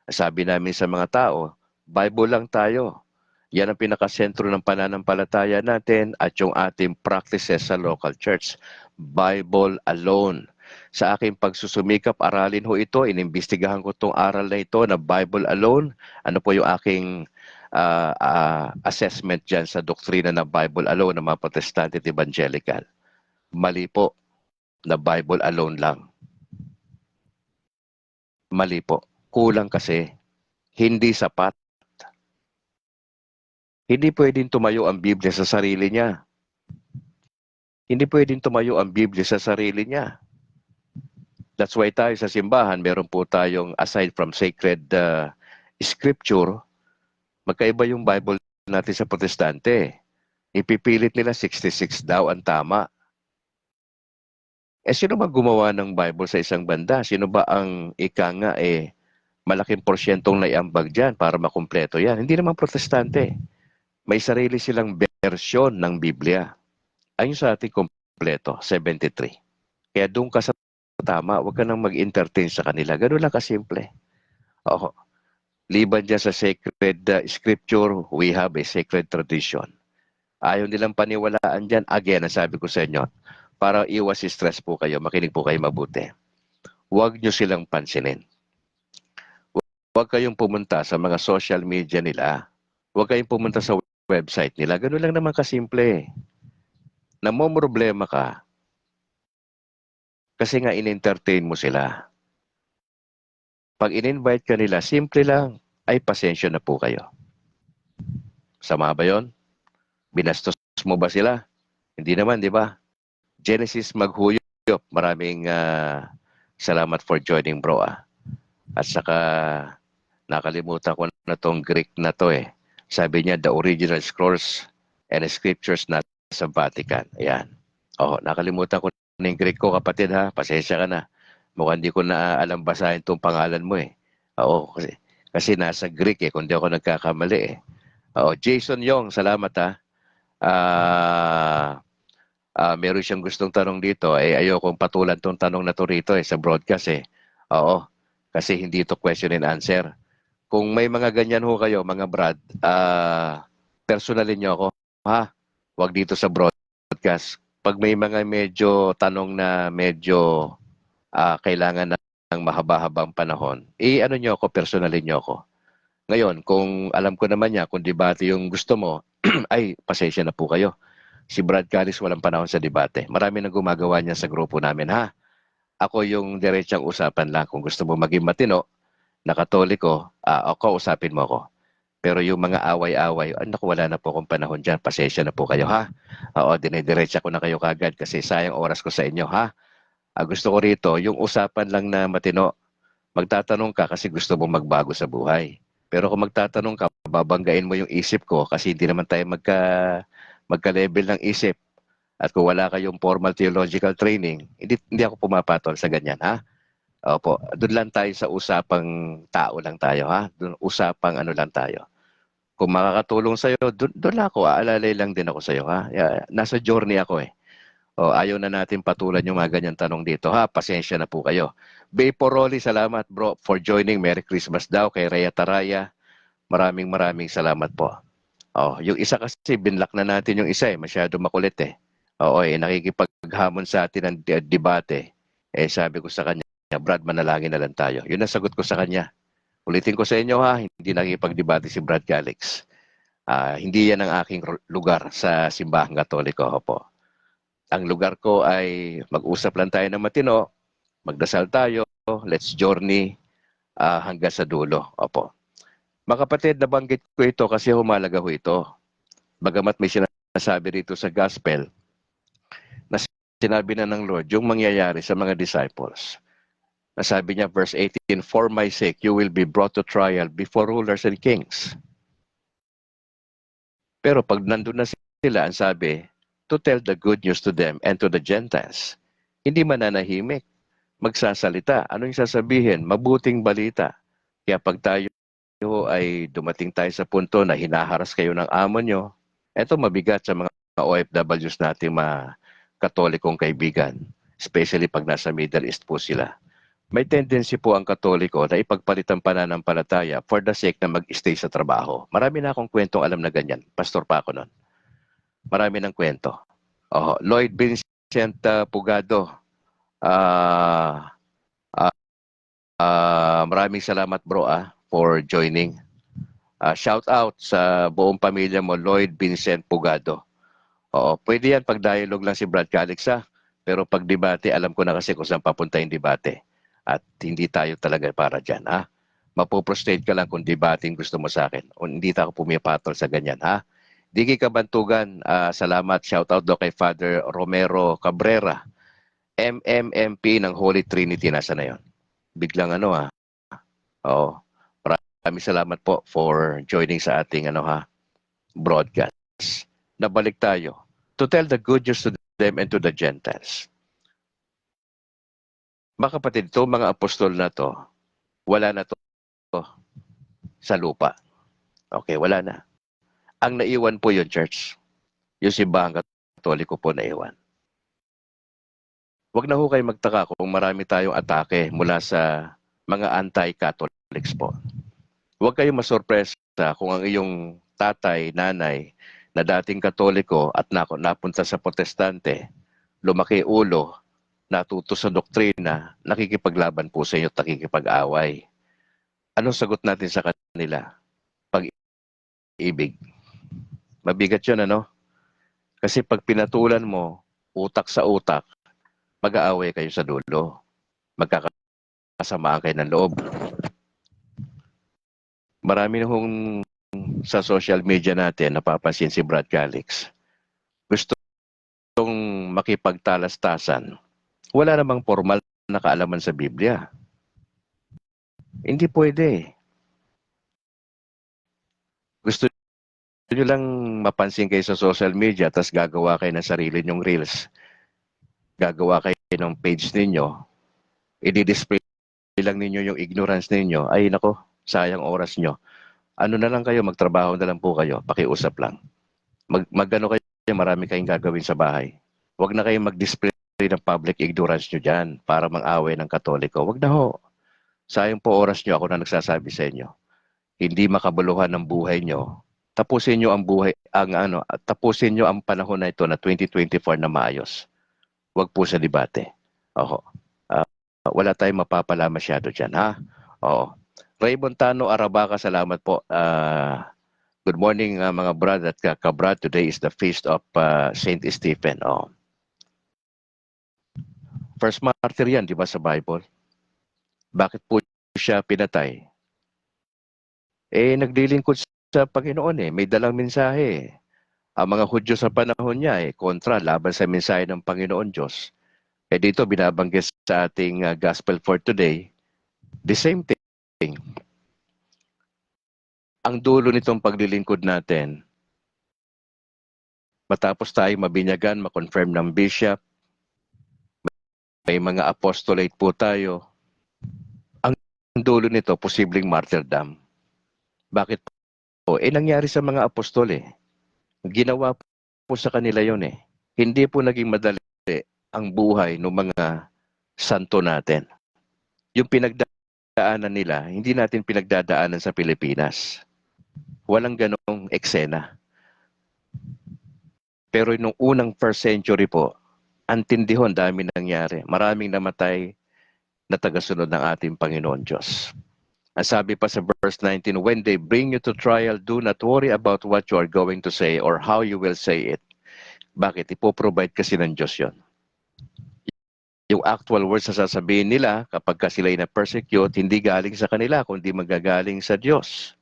Sabi namin sa mga tao, Bible lang tayo. Yan ang pinakasentro ng pananampalataya natin at yung ating practices sa local church. Bible alone. Sa aking pagsusumikap, aralin ho ito. Inimbestigahan ko itong aral na ito na Bible alone. Ano po yung aking assessment dyan sa doktrina na Bible alone ng mga Protestante at Evangelical. Mali po na Bible alone lang. Mali po. Kulang kasi. Hindi sapat. Hindi pwedeng tumayo ang Biblia sa sarili niya. Hindi pwedeng tumayo ang Biblia sa sarili niya. That's why tayo sa simbahan, meron po tayong, aside from sacred scripture, magkaiba yung Bible natin sa Protestante. Ipipilit nila 66 daw ang tama. Sino ba gumawa ng Bible sa isang banda? Sino ba ang ika nga malaking porsyentong naiambag dyan para makumpleto yan? Hindi naman Protestante. May sarili silang bersyon ng Biblia. Ayun sa ating kompleto, 73. Kaya doon ka sa tama, huwag ka nang mag-entertain sa kanila. Ganun lang kasimple. Liban dyan sa sacred scripture, we have a sacred tradition. Ayaw nilang paniwalaan dyan. Again, ang sabi ko sa inyo, para iwas stress po kayo, makinig po kayo mabuti. Huwag nyo silang pansinin. Huwag kayong pumunta sa mga social media nila. Huwag kayong pumunta sa website nila. Ganun lang naman kasimple. Namomroblema ka kasi nga in-entertain mo sila. Pag in-invite ka nila, simple lang, ay pasensya na po kayo. Sama ba yun? Binastos mo ba sila? Hindi naman, di ba? Genesis maghuyop. Maraming salamat for joining, bro. At saka nakalimutan ko na tong Greek na to Sabi niya, the original scrolls and scriptures na sa Vatican. Ayan. Nakalimutan ko na yung Greek ko, kapatid ha. Pasensya ka na. Mukhang di ko na alam basahin itong pangalan mo kasi nasa Greek kung di ako nagkakamali Jason Yong, salamat ha. Meron siyang gustong tanong dito. Ayokong patulan tong tanong na to rito sa broadcast kasi hindi ito question and answer. Kung may mga ganyan ho kayo, mga brad, personalin nyo ako, ha? Huwag dito sa broadcast. Pag may mga medyo tanong na medyo kailangan ng mahaba-habang panahon, ano nyo ako, personalin nyo ako. Ngayon, kung alam ko naman kung debate yung gusto mo, ay, pasensya na po kayo. Si Brad Calix walang panahon sa debate. Marami nang gumagawa niya sa grupo namin, ha? Ako yung diretsang usapan lang. Kung gusto mo maging matino, na Katoliko, ako, usapin mo ako. Pero yung mga away-away, naku, wala na po akong panahon dyan. Pasensya na po kayo, ha? Oo, dinidiretsa ko na kayo kagad kasi sayang oras ko sa inyo, ha? Gusto ko rito, yung usapan lang na matino, magtatanong ka kasi gusto mo magbago sa buhay. Pero kung magtatanong ka, babanggain mo yung isip ko kasi hindi naman tayo magka-level ng isip. At kung wala kayong formal theological training, hindi ako pumapatol sa ganyan, ha? Opo, doon lang tayo sa usapang tao lang tayo, ha? Doon usapang ano lang tayo. Kung makakatulong sa'yo, doon ako, aalalay lang din ako sa'yo, ha? Nasa journey ako eh. Ayaw na natin patulan yung mga ganyan tanong dito, ha? Pasensya na po kayo. Bay Poroli, salamat bro for joining. Merry Christmas daw kay Rhea Taraya. Maraming salamat po. Yung isa kasi, binlock na natin yung isa eh. Masyado makulit eh. Nakikipaghamon sa atin ng debate. Sabi ko sa kanya, Brad, manalangin na lang tayo. Yun ang sagot ko sa kanya. Ulitin ko sa inyo ha, hindi nakikipagdebate si Brad Calix. Hindi yan ang aking lugar sa simbahang Katoliko. Opo. Ang lugar ko ay mag-usap lang tayo ng matino, magdasal tayo, let's journey hanggang sa dulo. Opo. Mga kapatid, nabanggit ko ito kasi humalaga ho ito. Bagamat may sinasabi rito sa gospel, na sinabi na ng Lord yung mangyayari sa mga disciples. Nasabi niya, verse 18, "For my sake, you will be brought to trial before rulers and kings." Pero pag nandun na sila, ang sabi, to tell the good news to them and to the Gentiles. Hindi mananahimik, magsasalita. Ano yung sasabihin? Mabuting balita. Kaya pag tayo ay dumating tayo sa punto na hinaharas kayo ng amo nyo, eto mabigat sa mga OFWs natin, mga Katolikong kaibigan, especially pag nasa Middle East po sila. May tendency po ang Katoliko na ipagpalit ang pananampalataya for the sake na mag-stay sa trabaho. Marami na akong kwentong alam na ganyan. Pastor pa ako nun. Marami ng kwento. Lloyd Vincent Pugado. Maraming salamat bro for joining. Shout out sa buong pamilya mo, Lloyd Vincent Pugado. Pwede yan pag dialogue lang si Brad Calix pero pag debate, alam ko na kasi kung saan papunta yung debate. At hindi tayo talaga para dyan, ha? Mapoprostrate ka lang kung debating gusto mo sa akin. O hindi tayo pumipatol sa ganyan, ha? Digi Kabantugan, salamat. Shout out do kay Father Romero Cabrera. MMMP ng Holy Trinity, nasa na yun? Biglang maraming salamat po for joining sa ating broadcast. Nabalik tayo. To tell the good news to them and to the Gentiles. Mga kapatid, ito mga apostol na to, wala na to sa lupa. Okay, wala na. Ang naiwan po yung church. Yung simbahang Katoliko po naiwan. Huwag na ho kayo magtaka kung marami tayong atake mula sa mga anti-Catholics po. Huwag kayong masurpresa kung ang iyong tatay, nanay, na dating Katoliko at napunta sa Protestante, lumaki ulo, natuto sa doktrina, nakikipaglaban po sa inyo at nakikipag-away. Anong sagot natin sa kanila? Pag-ibig. Mabigat yun, Kasi pag pinatulan mo, utak sa utak, mag-aaway kayo sa dulo. Magkakasamaan kayo ng loob. Marami nung sa social media natin, napapansin si Brad Calix. Gustong makipagtalastasan. Wala namang formal na kaalaman sa Biblia. Hindi pwede. Gusto nyo lang mapansin kayo sa social media tapos gagawa kayo ng sarili nyong reels. Gagawa kayo ng page ninyo. I-display lang ninyo yung ignorance ninyo. Ay nako, sayang oras nyo. Ano na lang kayo, magtrabaho na lang po kayo. Pakiusap lang. Magano kayo, marami kayong gagawin sa bahay. Huwag na kayong mag-display ng public ignorance nyo dyan para mang-away ng Katoliko. Huwag na ho. Sayang po oras nyo, ako na nagsasabi sa inyo. Hindi makabuluhan ng buhay nyo. Tapusin nyo tapusin nyo ang panahon na ito na 2024 na maayos. Huwag po sa debate. Wala tayong mapapala masyado dyan, ha? Ray Montano Arabaca, salamat po. Good morning mga brad at kabrad. Today is the feast of Saint Stephen. First martyr yan, di ba sa Bible? Bakit po siya pinatay? naglilingkod sa Panginoon may dalang mensahe. Ang mga Hudyo sa panahon niya kontra laban sa mensahe ng Panginoon Diyos. Dito binabanggit sa ating gospel for today, the same thing. Ang dulo nitong paglilingkod natin, matapos tayo mabinyagan, makonfirm ng bishop, may mga apostolate po tayo, ang dulo nito, posibleng martyrdom. Bakit po? Nangyari sa mga apostol Ginawa po sa kanila yon Hindi po naging madali ang buhay ng mga santo natin. Yung pinagdaanan nila, hindi natin pinagdadaanan sa Pilipinas. Walang ganong eksena. Pero nung unang first century po, antindihon, dami nangyari. Maraming namatay na tagasunod ng ating Panginoon Diyos. Ang sabi pa sa verse 19, when they bring you to trial, do not worry about what you are going to say or how you will say it. Bakit? Ipoprovide kasi ng Diyos yon. Yung actual words na sasabihin nila kapag sila ay na-persecute, hindi galing sa kanila, kundi magagaling sa Diyos.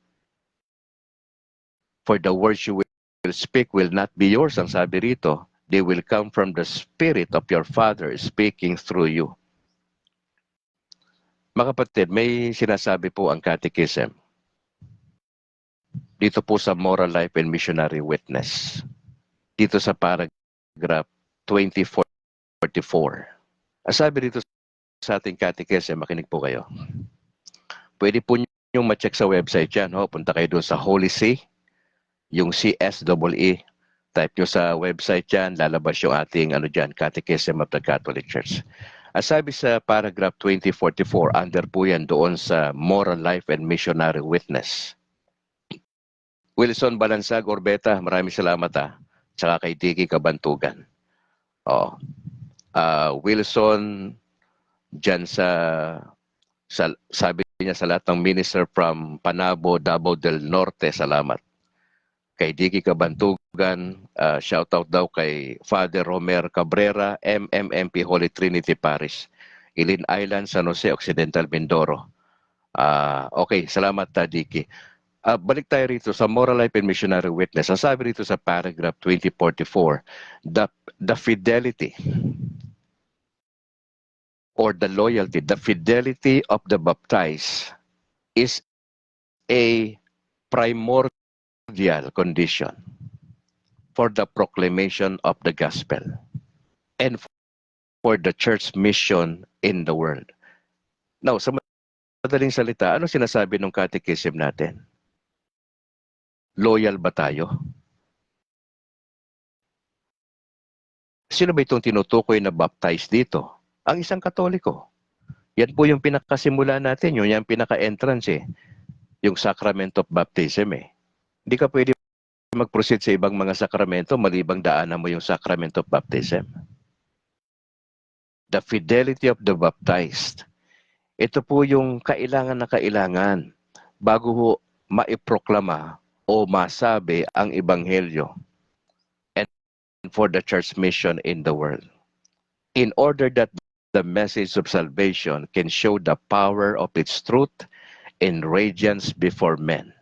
For the words you will speak will not be yours, ang sabi rito. They will come from the Spirit of your Father speaking through you. Mga kapatid, may sinasabi po ang Catechism. Dito po sa Moral Life and Missionary Witness. Dito sa paragraph 2044. Sabi dito sa ating Catechism, makinig po kayo. Pwede po nyo ma-check sa website yan. Punta kayo doon sa Holy See, yung CSEE. Type nyo sa website yan, lalabas yung ating Catechism of the Catholic Church. Sabi sa paragraph 2044, under po yan doon sa Moral Life and Missionary Witness. Wilson Balansag, Orbeta, maraming salamat Tsaka kay Tiki Kabantugan. Wilson, dyan sabi niya sa lahat ng minister from Panabo, Davao del Norte, salamat. Kay Tiki Kabantugan, shoutout daw kay Father Romer Cabrera, MMMP Holy Trinity Parish, Ilin Island, San Jose, Occidental, Mindoro. Okay, salamat Diki. Balik tayo rito sa Moral Life and Missionary Witness. Ang sabi rito sa paragraph 2044, the fidelity or the loyalty, the fidelity of the baptized is a primordial condition for the proclamation of the gospel and for the church mission in the world. Now, sa madaling salita, ano sinasabi ng catechism natin? Loyal ba tayo? Sino ba itong tinutukoy na baptized dito? Ang isang Katoliko. Yan po yung pinakasimula natin, yung pinaka-entrance yung sacrament of baptism Hindi ka pwede mag-proceed sa ibang mga sakramento malibang daanan mo yung sacrament of baptism. The fidelity of the baptized. Ito po yung kailangan na kailangan bago maiproklama o masabi ang ebanghelyo and for the church mission in the world. In order that the message of salvation can show the power of its truth and radiance before men,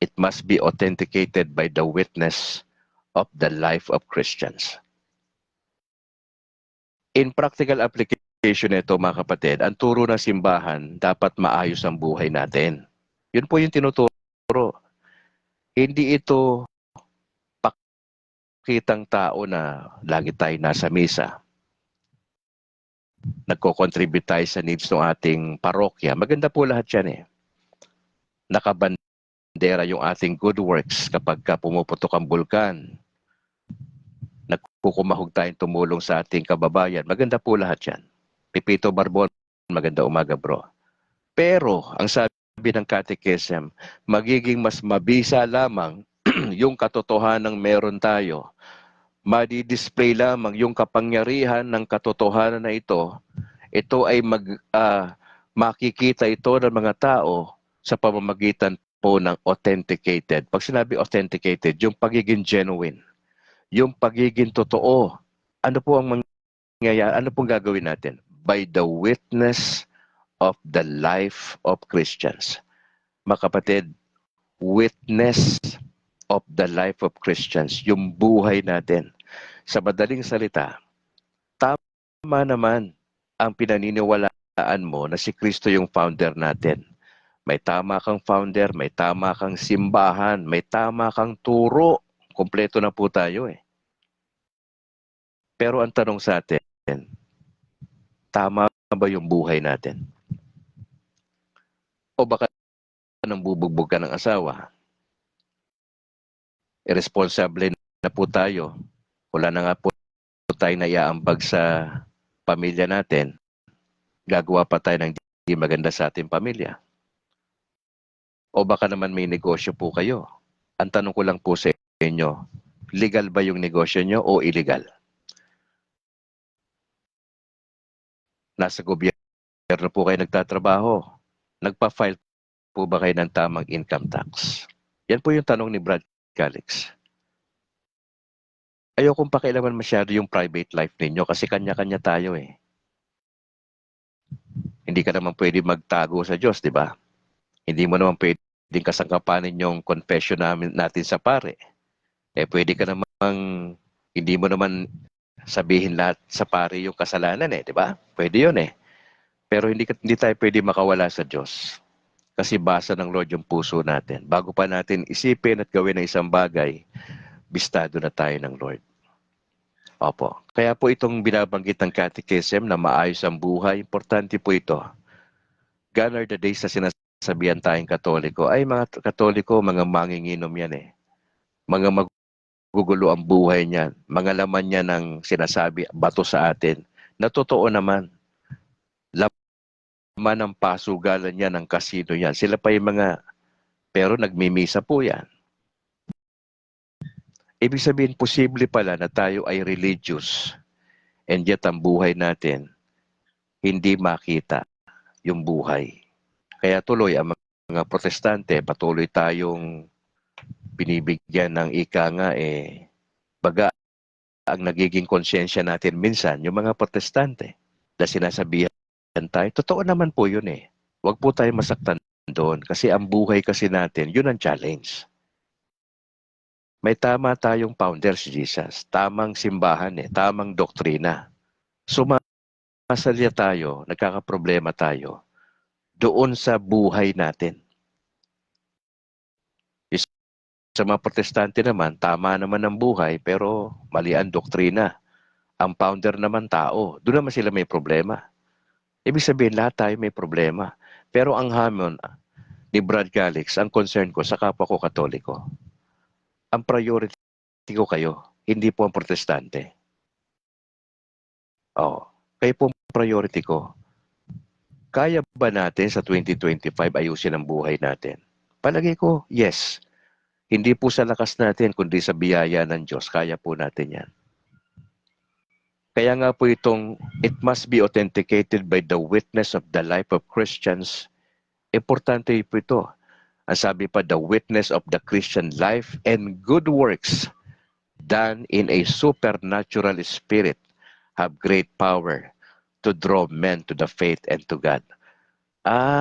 it must be authenticated by the witness of the life of Christians. In practical application nito mga kapatid, ang turo ng simbahan dapat maayos ang buhay natin. Yun po yung tinuturo. Hindi ito pakitang tao na lagi tayo nasa misa. Nagko-contribute tayo sa needs ng ating parokya. Maganda po lahat yan Nakabandera yung ating good works kapag pumuputok ang bulkan. Nagkukumahog tayong tumulong sa ating kababayan. Maganda po lahat yan. Pipito Barbon, maganda umaga bro. Pero ang sabi ng catechism, magiging mas mabisa lamang yung katotohanan meron tayo. Madi-display lamang yung kapangyarihan ng katotohanan na ito. Ito ay makikita ito ng mga tao sa pamamagitan po ng authenticated. Pag sinabi authenticated, yung pagiging genuine, yung pagiging totoo. Ano po ang mangyayari? Ano pong gagawin natin? By the witness of the life of Christians. Mga kapatid, witness of the life of Christians, yung buhay natin. Sa madaling salita, tama naman ang pinaniniwalaan mo na si Kristo yung founder natin. May tama kang founder, may tama kang simbahan, may tama kang turo. Kompleto na po tayo eh. Pero ang tanong sa atin, tama ba yung buhay natin? O baka nang bubugbog ka ng asawa? Irresponsible na po tayo. Wala na nga po tayo na iaambag sa pamilya natin. Gagawa pa tayo ng di maganda sa ating pamilya. O baka naman may negosyo po kayo. Ang tanong ko lang po sa inyo, legal ba yung negosyo nyo o illegal? Nasa gobyerno po kayo nagtatrabaho. Nagpa-file po ba kayo ng tamang income tax? Yan po yung tanong ni Brad Calix. Ayokong pakialaman masyado yung private life ninyo kasi kanya-kanya tayo eh. Hindi ka naman pwede magtago sa Diyos, di ba? Hindi mo naman pwedeng kasangkapanin yung confession natin sa pare. Eh pwede ka namang, hindi mo naman sabihin lahat sa pare yung kasalanan eh, di ba? Pwede yun eh. Pero hindi tayo pwede makawala sa Diyos. Kasi basa ng Lord yung puso natin. Bago pa natin isipin at gawin ng isang bagay, bistado na tayo ng Lord. Opo. Kaya po itong binabanggit ng catechism na maayos ang buhay, importante po ito. Gone are the days na sinasabihan tayong Katoliko. Ay mga Katoliko, mga manginginom yan eh. Mga magugulo ang buhay niyan. Mga laman niya ng sinasabi, bato sa atin. Na totoo naman. Laman ng pasugalan niya ng kasino yan. Sila pa yung mga, pero nagmimisa po yan. Ibig sabihin, posible pala na tayo ay religious and yet ang buhay natin hindi makita yung buhay. Kaya tuloy ang mga protestante, patuloy tayong binibigyan ng ika nga baga ang nagiging konsyensya natin minsan, yung mga protestante na sinasabihan tayo, totoo naman po yun eh. Huwag po tayo masaktan doon kasi ang buhay kasi natin, yun ang challenge. May tama tayong founder si Jesus, tamang simbahan tamang doktrina. Sumasalya tayo, nagkakaproblema tayo doon sa buhay natin. Sa mga protestante naman, tama naman ang buhay pero mali ang doktrina. Ang founder naman tao, doon naman sila may problema. Ibig sabihin lahat tayo may problema. Pero ang hamon ni Brad Calix, ang concern ko sa kapwa ko Katoliko, ang priority ko kayo, hindi po ang protestante. Kayo po ang priority ko. Kaya ba natin sa 2025 ayusin ang buhay natin? Palagay ko, yes. Hindi po sa lakas natin, kundi sa biyaya ng Diyos. Kaya po natin yan. Kaya nga po itong, it must be authenticated by the witness of the life of Christians. Importante po ito. Ang sabi pa, the witness of the Christian life and good works done in a supernatural spirit have great power to draw men to the faith and to God.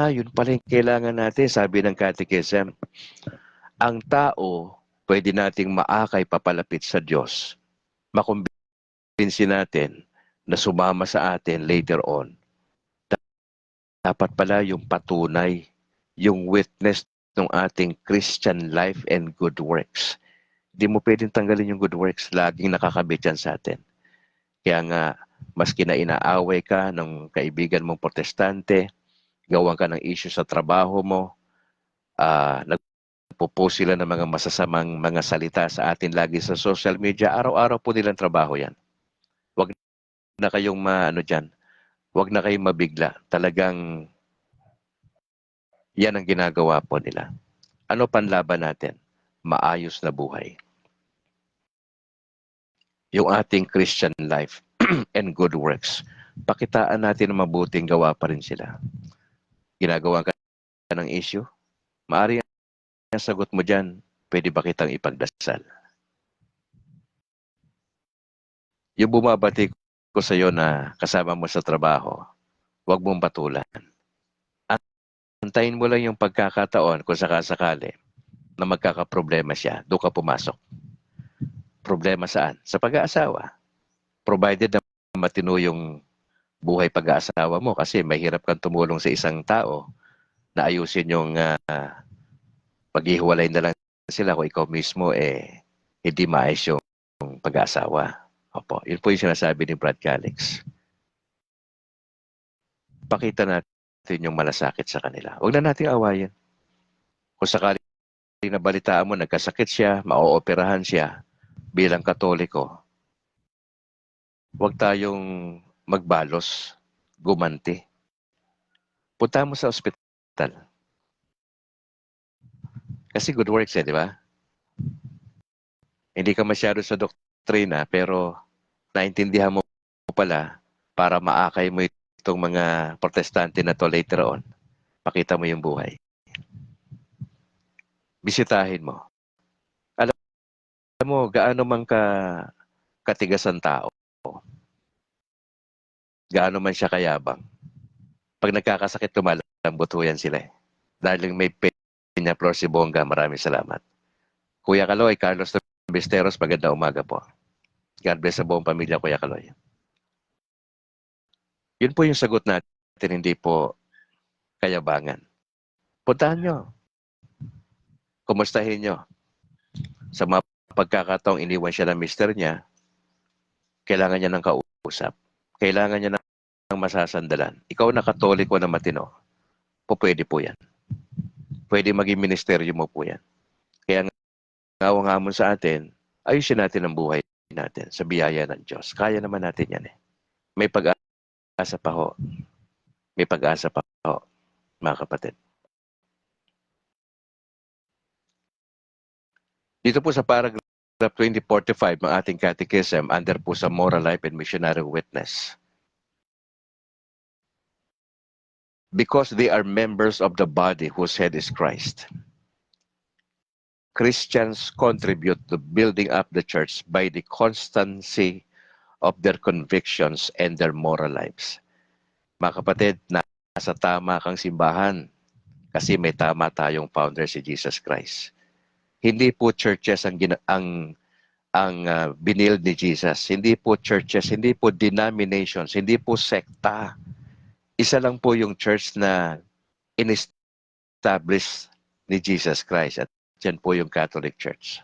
Yun pala yung kailangan natin, sabi ng catechism. Ang tao, pwede nating maakay papalapit sa Diyos. Makumbinsi natin na sumama sa atin later on. Dapat pala yung patunay, yung witness ng ating Christian life and good works. Hindi mo pwedeng tanggalin yung good works. Laging nakakabit yan sa atin. Kaya nga, maski na inaaway ka ng kaibigan mong protestante, gawan ka ng issue sa trabaho mo, nagpo-post sila ng mga masasamang mga salita sa atin lagi sa social media, araw-araw po nilang trabaho yan. Huwag na kayong huwag na kayong mabigla. Talagang yan ang ginagawa po nila. Ano panlaban natin? Maayos na buhay. Yung ating Christian life and good works. Pakitaan natin na mabuting gawa pa rin sila. Ginagawa ka ng issue? Maari ang sagot mo dyan, pwede ba kitang ipagdasal? Yung bumabati ko sa iyo na kasama mo sa trabaho, huwag mong batulan. Antayin mo lang yung pagkakataon kung sakasakali na magkakaproblema siya, doon ka pumasok. Problema saan? Sa pag-aasawa. Provided na matino yung buhay pag-aasawa mo kasi mahirap kang tumulong sa isang tao na ayusin yung paghihiwalay na lang sila kung ikaw mismo hindi maayos yung pag-aasawa. Opo, yun po yung sinasabi ni Brad Calix. Pakita natin yung malasakit sa kanila. Huwag na nating awayin. Kung sakali na balitaan mo, nagkasakit siya, mauoperahan siya bilang Katoliko, huwag tayong magbalos, gumanti. Punta mo sa ospital. Kasi good works di ba? Hindi ka masyado sa doktrina, pero naintindihan mo pala para maakay mo itong mga protestante na to later on. Pakita mo yung buhay. Bisitahin mo. Alam mo, gaano man katigas ang tao. Gaano man siya kayabang. Pag nagkakasakit, lumalambot ho yan sila. Dahil may Peña Flor si Bongga, maraming salamat. Kuya Kaloy, Carlos Besteros, magandang umaga po. God bless sa buong pamilya, Kuya Kaloy. Yun po yung sagot natin, hindi po kayabangan. Puntahan nyo. Kumustahin nyo. Sa mga pagkakataong iniwan siya ng mister niya, kailangan niya ng kausap. Kailangan niya ng masasandalan. Ikaw na Katoliko na matino, pwede po yan. Pwede maging ministeryo mo po yan. Kaya ngawang-hamon sa atin, ayusin natin ang buhay natin sa biyaya ng Diyos. Kaya naman natin yan May pag-asa pa ho. May pag-asa pa ho, mga kapatid. Dito po sa paragraph 2045 ng ating catechism, under po sa moral life and missionary witness. Because they are members of the body whose head is Christ. Christians contribute to building up the church by the constancy of their convictions and their moral lives. Mga kapatid, nasa tama kang simbahan kasi may tama tayong founder si Jesus Christ. Hindi po churches ang binild ni Jesus. Hindi po churches, hindi po denominations, hindi po sekta. Isa lang po yung church na in-establish ni Jesus Christ at yan po yung Catholic Church.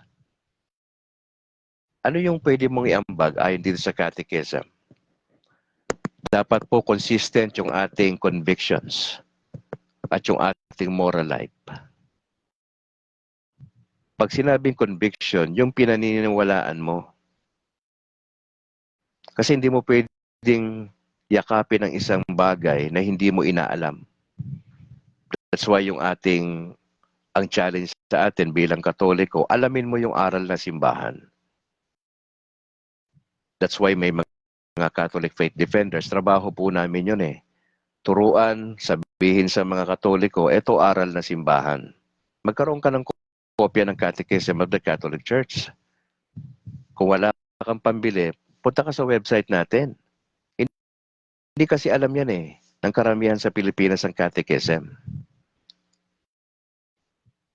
Ano yung pwede mong iambag ayon dito sa catechism? Dapat po consistent yung ating convictions at yung ating moral life. Pag sinabing conviction, yung pinaniniwalaan mo. Kasi hindi mo pwedeng yakapin ang isang bagay na hindi mo inaalam. That's why ang challenge sa atin bilang Katoliko, alamin mo yung aral na simbahan. That's why may mga Catholic Faith Defenders, trabaho po namin yun Turuan, sabihin sa mga Katoliko, eto aral na simbahan. Magkaroon ka ng kopya ng Catechism of the Catholic Church. Kung wala kang pambili, punta ka sa website natin. Hindi kasi alam yan ng karamihan sa Pilipinas ang Catechism.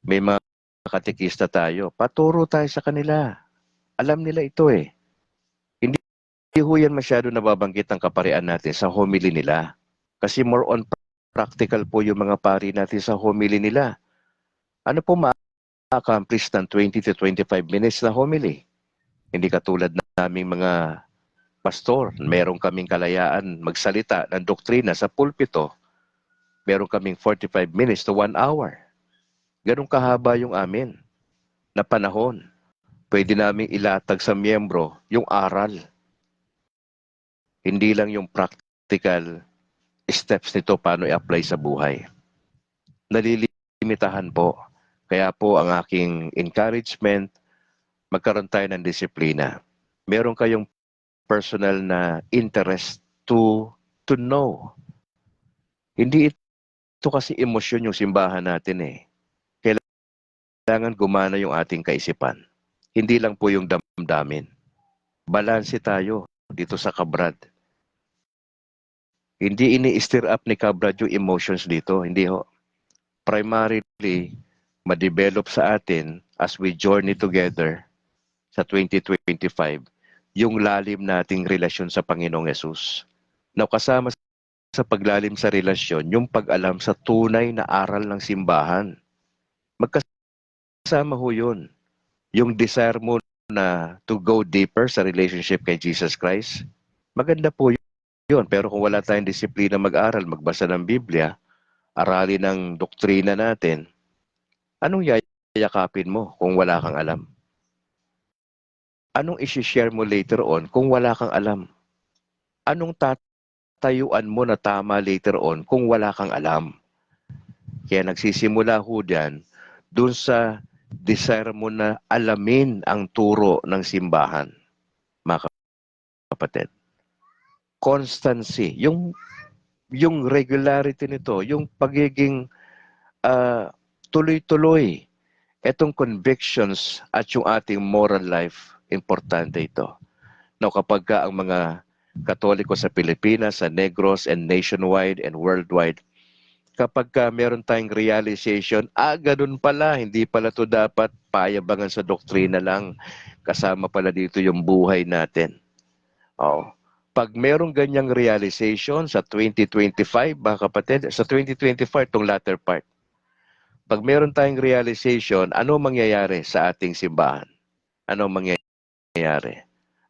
May mga katekista tayo, paturo tayo sa kanila. Alam nila ito Hindi ho yan masyado nababanggit ang kaparian natin sa homily nila. Kasi more on practical po yung mga pari natin sa homily nila. Ano po ma-accomplish ng 20 to 25 minutes na homily? Hindi katulad na naming mga pastor. Meron kaming kalayaan magsalita ng doktrina sa pulpito. Meron kaming 45 minutes to 1 hour. Ganun kahaba yung amin na panahon. Pwede namin ilatag sa miyembro yung aral. Hindi lang yung practical steps nito paano i-apply sa buhay. Nalilimitahan po. Kaya po ang aking encouragement, magkaroon tayo ng disiplina. Meron kayong personal na interest to know. Hindi ito kasi emosyon yung simbahan natin Kailangan gumana yung ating kaisipan. Hindi lang po yung damdamin. Balanse tayo dito sa Kabrad. Hindi ini-stir up ni Kabrad yung emotions dito. Hindi ho. Primarily, ma-develop sa atin as we journey together sa 2025 yung lalim nating relasyon sa Panginoong Yesus. Now, kasama sa paglalim sa relasyon, yung pag-alam sa tunay na aral ng simbahan. Magkasama ho yun. Yung desire mo na to go deeper sa relationship kay Jesus Christ, maganda po yun. Pero kung wala tayong disiplina mag-aral, magbasa ng Biblia, aralin ng doktrina natin, anong yayakapin mo kung wala kang alam? Anong isi-share mo later on kung wala kang alam? Anong tatayuan mo na tama later on kung wala kang alam? Kaya nagsisimula ho dyan, dun sa desire mo na alamin ang turo ng simbahan, mga kapatid. Constancy, yung regularity nito, yung pagiging tuloy-tuloy, etong convictions at yung ating moral life, importante ito. Now, kapag ka ang mga Katoliko sa Pilipinas, sa Negros, and nationwide and worldwide, kapag ka meron tayong realization, ganun pala, hindi pala to dapat payabangan sa doktrina lang, kasama pala dito yung buhay natin. Pag merong ganyang realization sa 2025, mga kapatid, sa 2025, itong latter part, pag meron tayong realization, ano mangyayari sa ating simbahan? Ano mangyayari?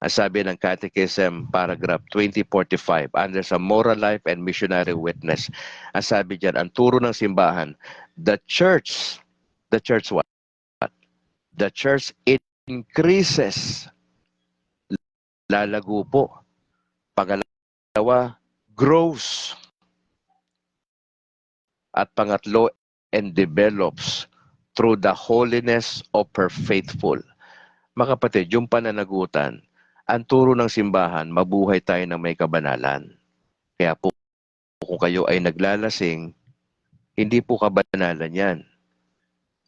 Ang sabi ng Catechism, paragraph 2045, under sa moral life and missionary witness, ang sabi dyan, ang turo ng simbahan, the church what? The church increases, lalago po. Pangalawa, grows. At pangatlo, and develops through the holiness of her faithful. Mga kapatid, yung pananagutan, ang turo ng simbahan, mabuhay tayo ng may kabanalan. Kaya po, kung kayo ay naglalasing, hindi po kabanalan yan.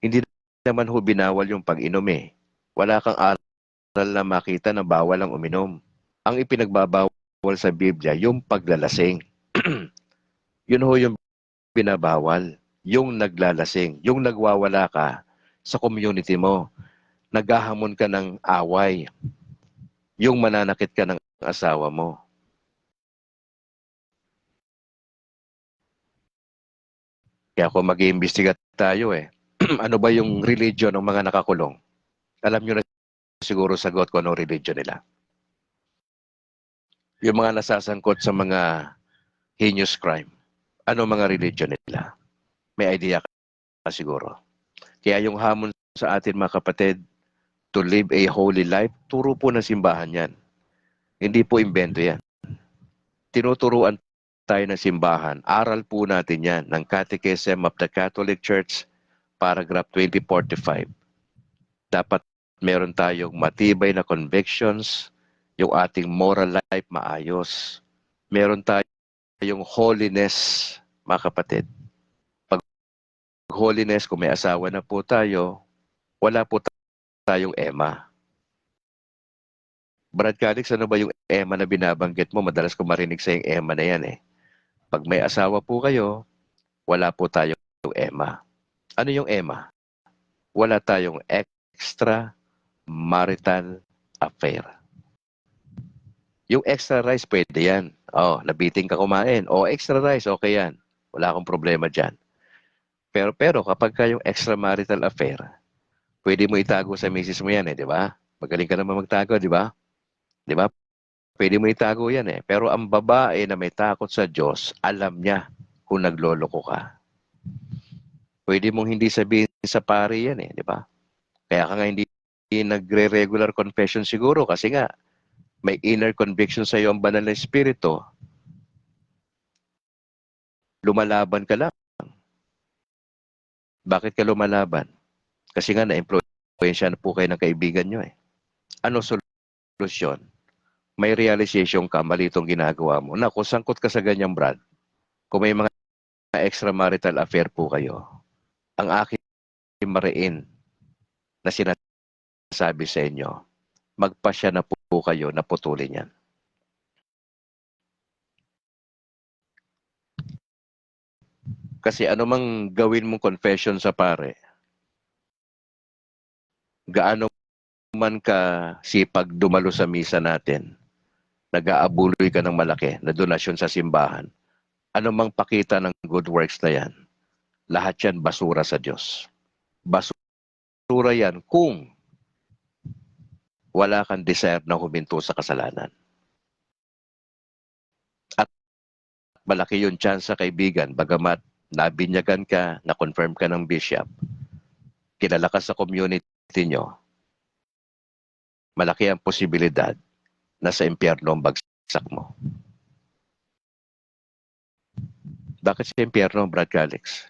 Hindi naman ho binawal yung pag-inom eh. Wala kang aral na makita na bawal ang uminom. Ang ipinagbabawal sa Biblia, yung paglalasing. Yun ho yung binabawal. Yung naglalasing, yung nagwawala ka sa community mo. Naghahamon ka ng away. Yung mananakit ka ng asawa mo. Kaya kung mag-iimbestiga tayo ano ba yung religion ng mga nakakulong? Alam nyo na siguro sagot ko anong religion nila. Yung mga nasasangkot sa mga heinous crime. Ano mga religion nila? May idea ka siguro. Kaya yung hamon sa atin mga kapatid, to live a holy life, turo po ng simbahan yan. Hindi po imbento yan. Tinuturuan tayo ng simbahan. Aral po natin yan ng Catechism of the Catholic Church, paragraph 2045. Dapat meron tayong matibay na convictions, yung ating moral life maayos. Meron tayong holiness, mga kapatid. Pag holiness, kung may asawa na po tayo, wala po tayong ema. Brad Calix, ano ba yung ema na binabanggit mo? Madalas ko marinig sa yung ema na yan Pag may asawa po kayo, wala po tayong ema. Ano yung ema? Wala tayong extra marital affair. Yung extra rice, pwede yan. Nabiting ka kumain. Extra rice, okay yan. Wala akong problema dyan. Pero kapag ka yung extramarital affair, pwede mo itago sa misis mo yan di ba? Magaling ka naman magtago, di ba? Di ba? Pwede mo itago yan Pero ang babae na may takot sa Diyos, alam niya kung nagloloko ka. Pwede mong hindi sabihin sa pari yan di ba? Kaya ka nga hindi nagre-regular confession siguro kasi nga may inner conviction sa iyo ang banal na espiritu. Lumalaban ka lang. Bakit ka lumalaban? Kasi nga na-influensya na po kayo ng kaibigan nyo Ano solusyon? May realization ka, mali itong ginagawa mo. Na kung sangkot ka sa ganyang Brad, kung may mga extramarital affair po kayo, ang aking mariin na sinasabi sa inyo, magpasya na po kayo na putulin yan. Kasi anumang gawin mong confession sa pare, gaano man ka sipag dumalo sa misa natin, nag-aabuloy ka ng malaki na donasyon sa simbahan, ano mang pakita ng good works na yan, lahat yan basura sa Diyos. Basura yan kung wala kang desire na huminto sa kasalanan. At malaki yung chance sa kaibigan, bagamat nabinyagan ka, na-confirm ka ng bishop, kilala ka sa community nyo, malaki ang posibilidad na sa impyerno ang bagsak mo. Bakit sa impyerno, Brad Calix?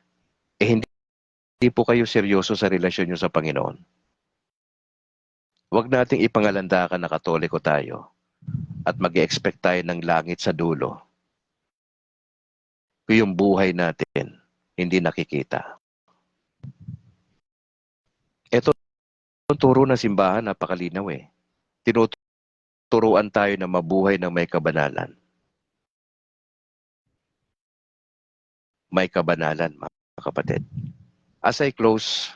Hindi po kayo seryoso sa relasyon nyo sa Panginoon. Huwag nating ipangalandakan na Katoliko tayo at mag-expect tayo ng langit sa dulo. Yung buhay natin, hindi nakikita. Ito, turo ng simbahan, napakalinaw eh. Tinuturuan tayo na mabuhay ng may kabanalan. May kabanalan, mga kapatid. As I close,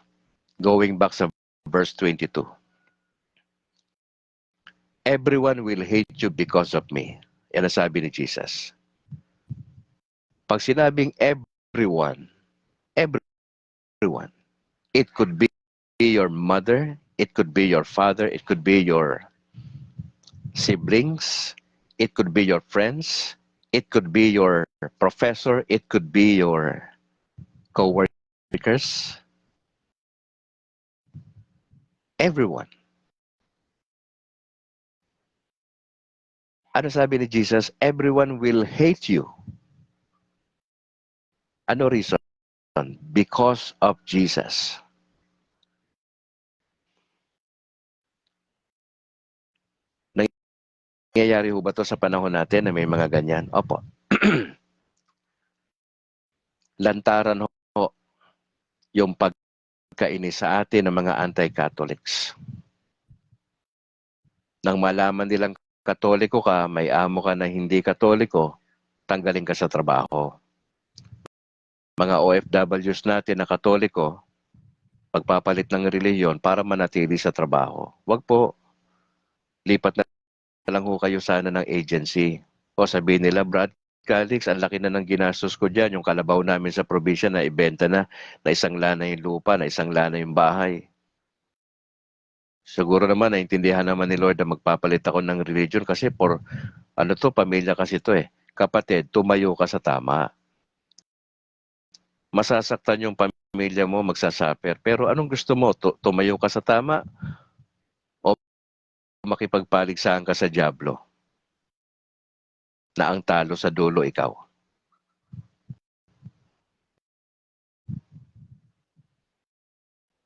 going back sa verse 22. Everyone will hate you because of me. Yan ang sabi ni Jesus. Pag sinabing everyone, it could be your mother, it could be your father, it could be your siblings, it could be your friends, it could be your professor, it could be your co-workers. Everyone. Ano sabi ni Jesus? Everyone will hate you. Ano reason? Because of Jesus. Nangyayari ho ba ito sa panahon natin na may mga ganyan? Opo. Lantaran ho yung pagkainis sa atin ng mga anti-Catholics. Nang malaman nilang Katoliko ka, may amo ka na hindi Katoliko, tanggalin ka sa trabaho. Mga OFWs natin na Katoliko, pagpapalit ng reliyon para manatili sa trabaho. Wag po, lipat na lang ho kayo sana ng agency. O sabihin nila, Brad Calix, ang laki na ng ginastos ko dyan. Yung kalabaw namin sa probinsya na ibenta na isang lana yung lupa, na isang lana yung bahay. Siguro naman, naintindihan naman ni Lord na magpapalit ako ng religion kasi pamilya kasi to eh. Kapatid, tumayo ka sa tama. Masasaktan yung pamilya mo, magsasaper. Pero anong gusto mo? Tumayo ka sa tama? O makipagpaligsahan ka sa dyablo? Na ang talo sa dulo ikaw.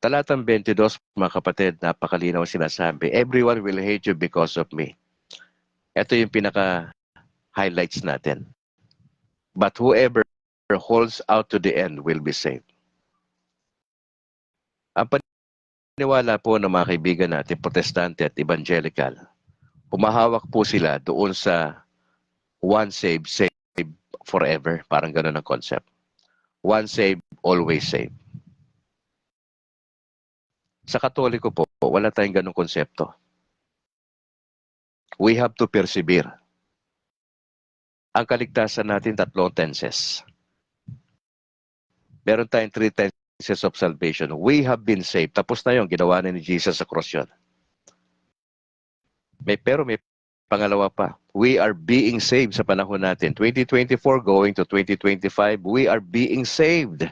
Talatang 22, mga kapatid, napakalinaw sinasabi, everyone will hate you because of me. Ito yung pinaka-highlights natin. But whoever holds out to the end will be saved. Ang paniniwala po ng mga kaibigan natin, protestante at evangelical, humahawak po sila doon sa one saved, saved forever. Parang gano'n ang concept. One saved, always saved. Sa Katoliko po, wala tayong ganong konsepto. We have to persevere. Ang kaligtasan natin, 3 tenses. Meron tayong 3 tenses of salvation. We have been saved. Tapos na yun, ginawa na ni Jesus sa cross yun. Pero may pangalawa pa. We are being saved sa panahon natin. 2024 going to 2025, we are being saved.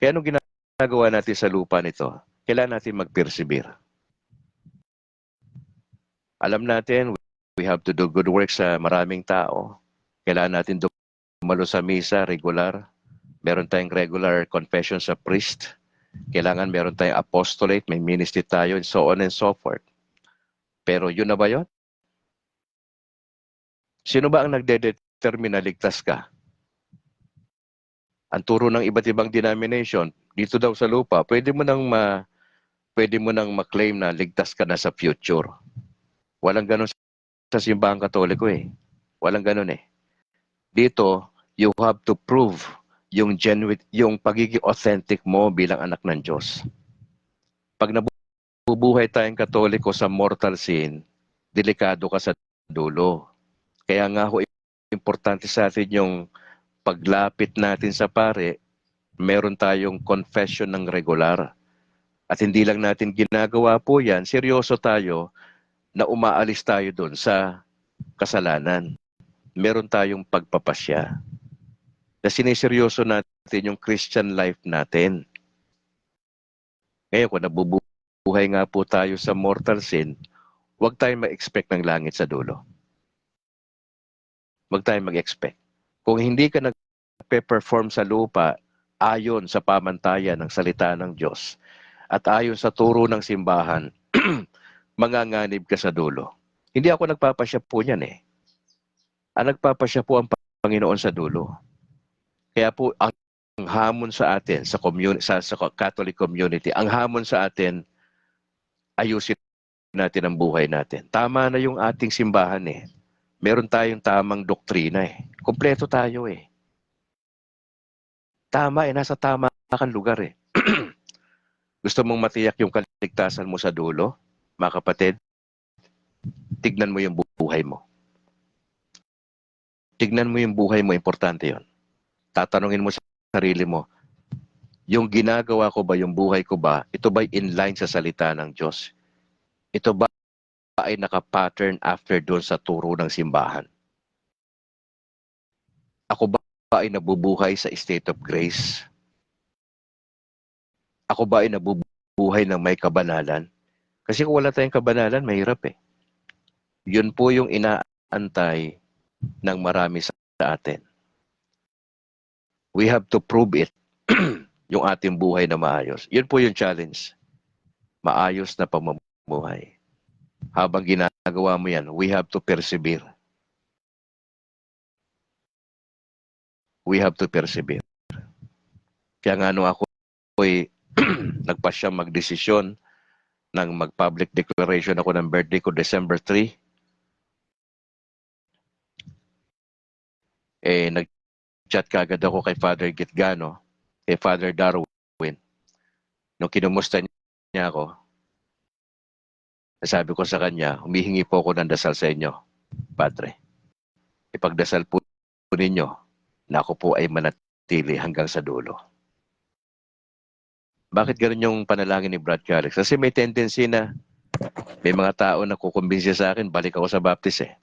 Kaya anong ginagawa natin sa lupa nito? Kailangan natin mag-persevere. Alam natin, we have to do good work sa maraming tao. Kailangan natin dumalo sa misa, regular. Meron tayong regular confession sa priest. Kailangan meron tayong apostolate, may ministry tayo, and so on and so forth. Pero yun na ba yun? Sino ba ang nagdedetermine na ligtas ka? Ang turo ng iba't ibang denomination, dito daw sa lupa, pwede mo nang ma-claim na ligtas ka na sa future. Walang ganun sa simbahang Katoliko eh. Walang ganun eh. Dito, you have to prove yung pagiging authentic mo bilang anak ng Diyos. Pag nabubuhay tayong Katoliko sa mortal sin, delikado ka sa dulo. Kaya nga ho, importante sa atin yung paglapit natin sa pare, meron tayong confession ng regular. At hindi lang natin ginagawa po yan, seryoso tayo na umaalis tayo doon sa kasalanan. Meron tayong pagpapasya. Na siniseryoso natin yung Christian life natin. Ngayon, kung nabubuhay nga po tayo sa mortal sin, huwag tayong ma-expect ng langit sa dulo. Huwag tayong mag-expect. Kung hindi ka nagpe-perform sa lupa ayon sa pamantayan ng salita ng Diyos at ayon sa turo ng simbahan, manganganib ka sa dulo. Hindi ako nagpapasya po niyan eh. Ang nagpapasya po ang Panginoon sa dulo. Kaya po ang hamon sa atin sa Catholic community, ang hamon sa atin, ayusin natin ang buhay natin. Tama na yung ating simbahan eh. Meron tayong tamang doktrina eh. Kompleto tayo eh. Tama eh, nasa tama kang lugar eh. Gusto mong matiyak yung kaligtasan mo sa dulo, mga kapatid? Tignan mo yung buhay mo. Tignan mo yung buhay mo, importante yon. Tatanungin mo sa sarili mo, yung ginagawa ko ba, yung buhay ko ba, ito ba in line sa salita ng Diyos? Ito ba ay naka-pattern after doon sa turo ng simbahan? Ako ba ay nabubuhay sa state of grace? Ako ba ay nabubuhay ng may kabanalan? Kasi kung wala tayong kabanalan, mahirap eh. Yun po yung inaantay ng marami sa atin. We have to prove it, yung ating buhay na maayos. Yun po yung challenge. Maayos na pamumuhay. Habang ginagawa mo yan, we have to persevere. We have to persevere. Kaya nga nung ako ay nagpasya magdesisyon ng mag-public declaration ako ng birthday ko December 3, nag-chat kagad ako kay Father Gitgano, kay Father Darwin. Nung kinumusta niya ako, sabi ko sa kanya, humihingi po ako ng dasal sa inyo, Padre. Ipagdasal po ninyo na ako po ay manatili hanggang sa dulo. Bakit ganun yung panalangin ni Brad Calix? Kasi may tendency na may mga tao na kukumbinsi sa akin, balik ako sa baptist eh.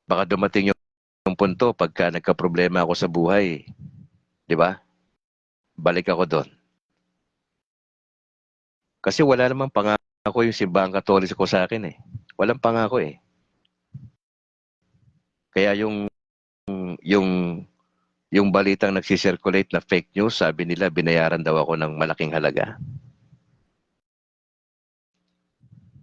Baka dumating yung punto pagka nagka-problema ako sa buhay, di ba? Balik ako doon. Kasi wala namang pangako yung simbahang Katoliko sa akin eh. Walang pangako eh. Kaya yung balitang nagsisirculate na fake news, sabi nila binayaran daw ako ng malaking halaga.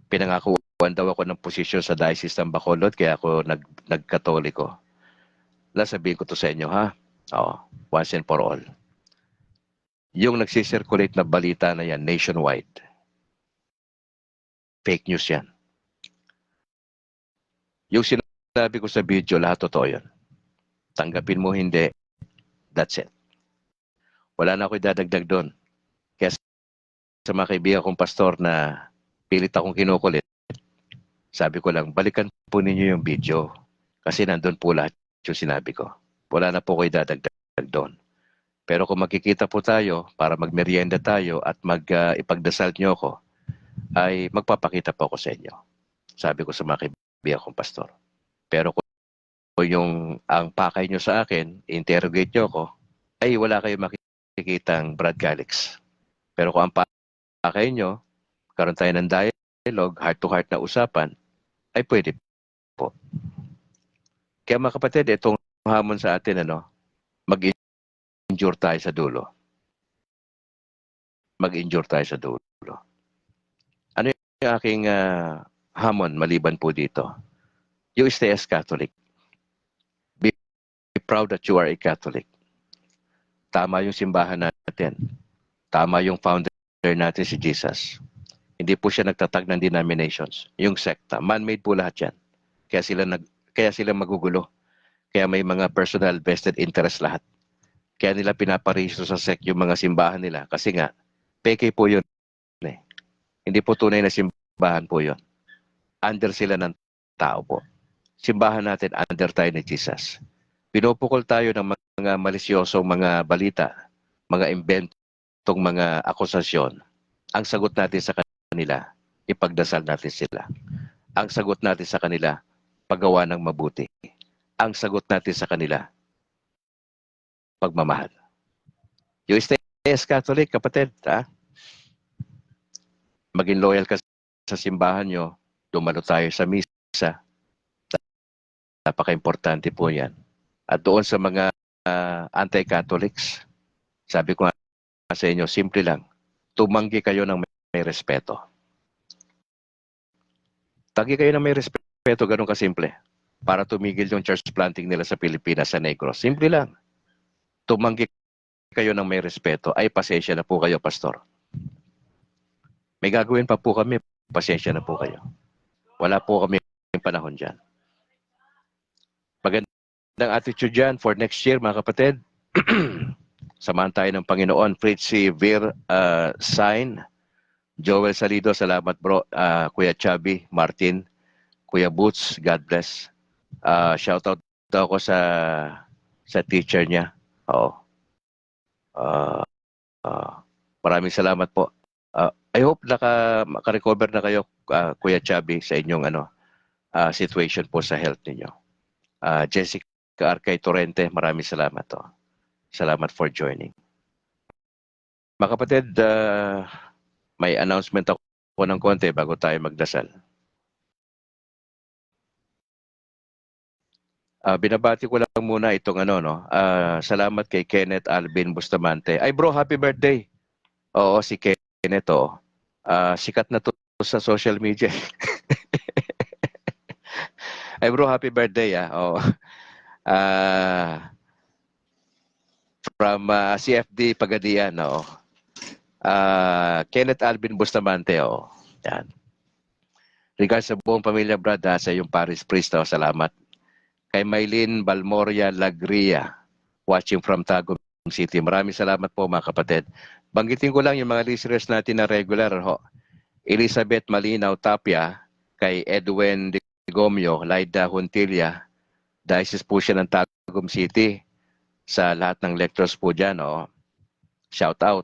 Pinangakuan daw ako ng posisyon sa Diocese ng Bacolod, kaya ako nagkatoliko. Sabihin ko to sa inyo ha. Oo, once and for all. Yung nagsisirculate na balita na yan nationwide, fake news yan. Yung sinabi ko sa video, lahat totoo yun. Tanggapin mo, hindi. That's it. Wala na ako idadagdag doon. Kaya sa mga kaibigan kong pastor na pilit akong kinukulit, sabi ko lang, balikan po ninyo yung video. Kasi nandun po lahat yung sinabi ko. Wala na po ko idadagdag doon. Pero kung magkikita po tayo para magmerienda tayo at ipagdasal nyo ako, ay magpapakita po ako sa inyo. Sabi ko sa mga kaibigan kong pastor. Pero kung ang pakay nyo sa akin, interrogate nyo ako, ay wala kayo makikitang Brad Calix. Pero kung ang pakay nyo, karoon tayo ng dialogue, heart-to-heart na usapan, ay pwede po. Kaya mga kapatid, itong hamon sa atin, mag-endure tayo sa dulo. Mag-endure tayo sa dulo. Ano yung aking hamon maliban po dito? You stay as Catholic. Be proud that you are a Catholic. Tama yung simbahan natin. Tama yung founder natin si Jesus. Hindi po siya nagtatag ng denominations. Yung sekta. Man-made po lahat yan. Kaya sila magugulo. Kaya may mga personal vested interest lahat. Kaya nila pinaparehisto sa sect yung mga simbahan nila. Kasi nga, Peke po yun eh. Hindi po tunay na simbahan po yun. Under sila ng tao po. Simbahan natin, under tayo ni Jesus. Pinupukol tayo ng mga malisyosong mga balita, mga inventong mga akusasyon. Ang sagot natin sa kanila, ipagdasal natin sila. Ang sagot natin sa kanila, paggawa ng mabuti. Ang sagot natin sa kanila, pagmamahal. You stay as Catholic, kapatid, ha? Maging loyal ka sa simbahan nyo, dumalo tayo sa misa. Napaka-importante po yan. At doon sa mga anti-Catholics, sabi ko nga sa inyo, simple lang, tumanggi kayo ng may respeto. Tanggi kayo ng may respeto, ganun kasimple. Para tumigil yung church planting nila sa Pilipinas, sa Negros. Simple lang. Tumanggi kayo ng may respeto, ay pasensya na po kayo, pastor. May gagawin pa po kami, pasensya na po kayo. Wala po kami panahon dyan. Magandang attitude dyan for next year, mga kapatid. Samahan tayo ng Panginoon. Fritzy Vir Sign. Joel Salido, salamat bro. Kuya Chubby, Martin, Kuya Boots, God bless. Shoutout daw ako sa teacher niya. Oo. Maraming salamat po. I hope maka-recover na kayo, Kuya Chubby, sa inyong situation po sa health ninyo. Jessica Arcay Torrente, maraming salamat. Salamat for joining. Mga kapatid, may announcement ako ng konti bago tayo magdasal. Binabati ko lang muna itong salamat kay Kenneth Alvin Bustamante. Ay bro, happy birthday. Oo, si Kenneth, sikat na to sa social media. Ay bro, happy birthday. Oo. From CFD Pagadian, oo. Kenneth Alvin Bustamante, oo. Yan. Regards sa buong pamilya, Brad, sa iyong parish priest, salamat. Kay Maylin Balmoria Lagria, watching from Tagum City. Maraming salamat po, mga kapatid. Banggitin ko lang yung mga listeners natin na regular. Elizabeth Malinaw Tapia, kay Edwin De Gomio, Laida Huntilla, diocese po siya ng Tagum City. Sa lahat ng lectures po dyan, shout out.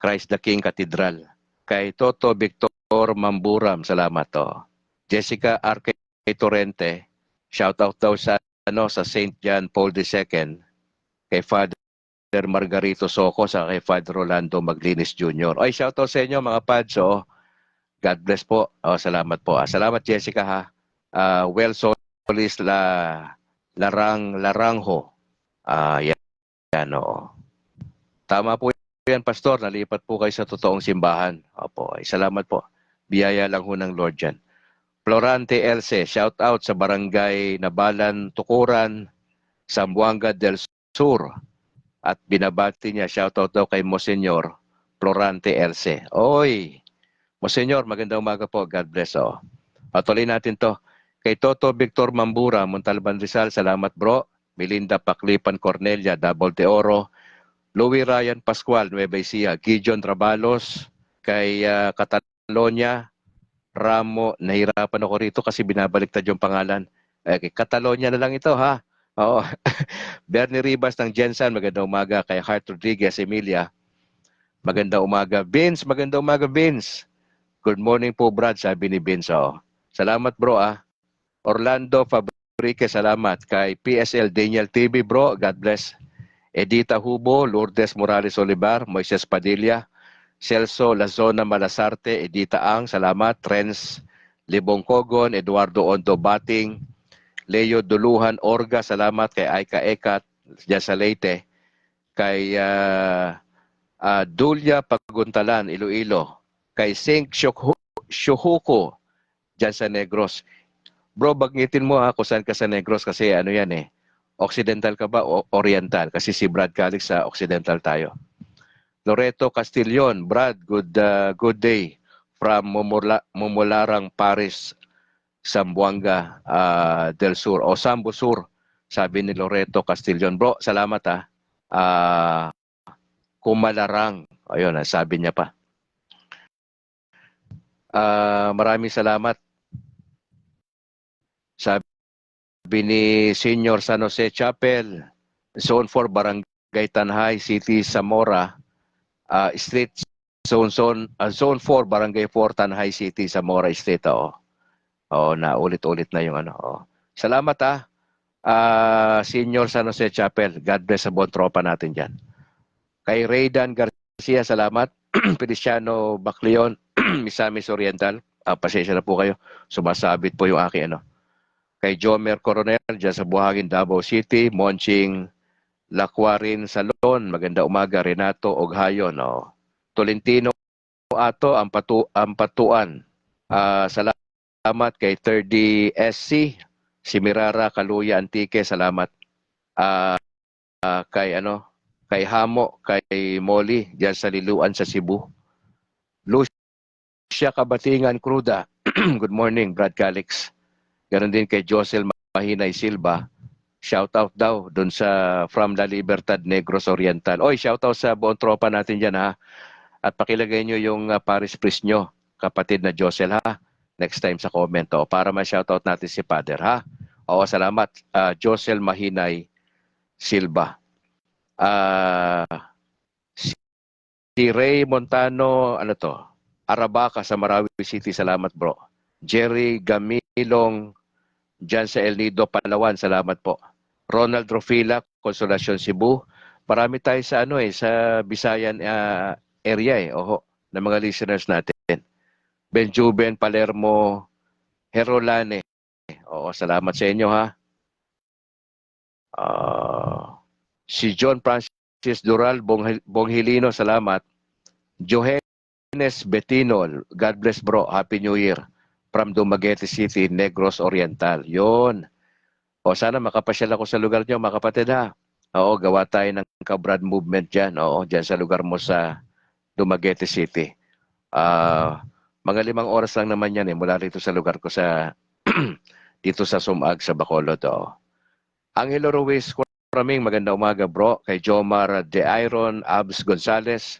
Christ the King Cathedral. Kay Toto Victor Mamburam, salamat. Jessica Arcay Torrente, shout out daw sa St. John Paul II, kay Father Margarito Soco, sa kay Father Rolando Maglinis Jr. Ay, shout out sa inyo mga pads. God bless po. Salamat po. Salamat Jessica ha. Well Solis Larangho. Yan oo. Tama po yan, Pastor. Nalipat po kayo sa totoong simbahan. Opo. Ay, salamat po. Biyaya lang ho ng Lord dyan. Florante Else, shout out sa Barangay Nabalan, Tukuran, Zamboanga del Sur. At binabati niya, shout out daw kay Monsignor Florante Else. Oy, Monsignor, magandang umaga po. God bless. Patuloy natin to. Kay Toto Victor Mambura, Montalban Rizal, salamat bro. Melinda Paclipan Cornelia, Double de Oro. Louis Ryan Pascual, Nueva Ecija. Gideon Trabalos, kay Catalonia Ramo. Nahirapan ako rito kasi binabaliktad yung pangalan. Kay Catalonia na lang ito ha. Oo. Bernie Ribas ng Jensen, magandang umaga. Kay Hart Rodriguez Emilia, magandang umaga. Vince, magandang umaga Vince. Good morning po Brad, sabi ni Vince. Salamat bro Orlando Fabrique, salamat. Kay PSL Daniel TV bro, God bless. Edita Hubo, Lourdes Morales Olivar, Moises Padilla, Celso Lazona Malasarte, Edita Ang, salamat. Trens Libong Cogon, Eduardo Ondo Bating, Leo Duluhan Orga, salamat. Kay Aika Ekat, dyan sa Leyte. Kay Dulya Paguntalan, Iloilo. Kay Sink Shuhuko, dyan sa Negros. Bro, bagitin mo kung saan ka sa Negros kasi yan Occidental ka ba o Oriental? Kasi si Brad Calix sa Occidental tayo. Loreto Castillon, Brad, good day from Mumularang Paris, Zamboanga del Sur o Sambo Sur, sabi ni Loreto Castillon. Bro, salamat Kumalarang. Ayun, sabi niya pa. Maraming salamat. Sabi ni Senior San Jose Chapel, Zone 4, Barangay Tanhay City, Zamora, Street, Zone 4, Barangay 4, Tanhay City, Zamora State. Naulit-ulit na yung ano. Salamat Senior San Jose Chapel. God bless sa buong tropa natin dyan. Kay Raydan Garcia, salamat. Feliciano Bacleon, Misamis Oriental. Pasensya na po kayo. Sumasabit po yung aking ano. Kay Jomer Coronel, dyan sa Buhangin, Davao City. Monching Lakwarin Salon, maganda umaga. Renato Oghayon. Tolentino Ato, Ampatuan. Salamat kay 30 SC. Si Mirara Kaluya Antique, salamat. Kay Hamo, kay Molly, diyan sa Liluan sa Cebu. Lucia Kabatingan Cruda. Good morning, Brad Calix. Ganon din kay Josel Mahinay Silva. Shout out daw doon sa From La Libertad, Negros Oriental. Oy, shout out sa buong tropa natin diyan ha. At pakilagay nyo yung Paris Priest nyo, kapatid na Josel ha. Next time sa comment para ma-shout out natin si Father ha. Salamat. Josel Mahinay Silva. Si Ray Montano, Arabaca sa Marawi City, salamat bro. Jerry Gamilong, dyan sa El Nido, Palawan, salamat po. Ronald Rofila, Consolacion Cebu. Marami tayo sa sa Visayan area ng mga listeners natin. Benjuben Palermo Herolane. Salamat sa inyo ha. Si John Francis Dural Bonghilino, salamat. Johannes Betinol, God bless bro, Happy New Year. From Dumaguete City, Negros Oriental. Yun. Sana makapasyal ako sa lugar nyo, mga kapatid ha. Gawa tayo ng Kabrad movement dyan. Dyan sa lugar mo sa Dumaguete City. Mga 5 oras lang naman yan mula rito sa lugar ko sa dito sa Sumag sa Bacolod. Angelo Ruiz Kuraming, maganda umaga bro. Kay Jomar De Iron, Abs Gonzales,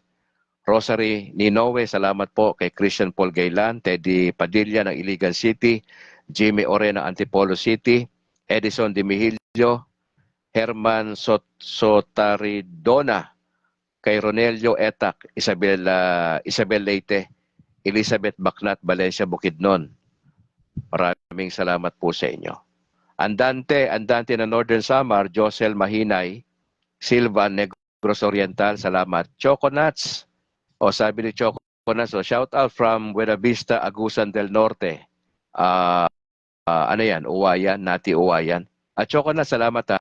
Rosary Ninowe, salamat po. Kay Christian Paul Gaylan, Teddy Padilla ng Iligan City, Jimmy Ore ng Antipolo City, Edison De Mihilio, Herman Sotaridona, kay Ronelio Etak, Isabel Leite, Elizabeth Bacnat, Valencia, Bukidnon. Maraming salamat po sa inyo. Andante na Northern Samar, Josel Mahinay, Silva, Negros Oriental, salamat. Choconuts, sabi ni Choconuts, shout out from Buena Vista, Agusan del Norte. Uwayan, Nati Uwayan. Choconuts, salamat ha.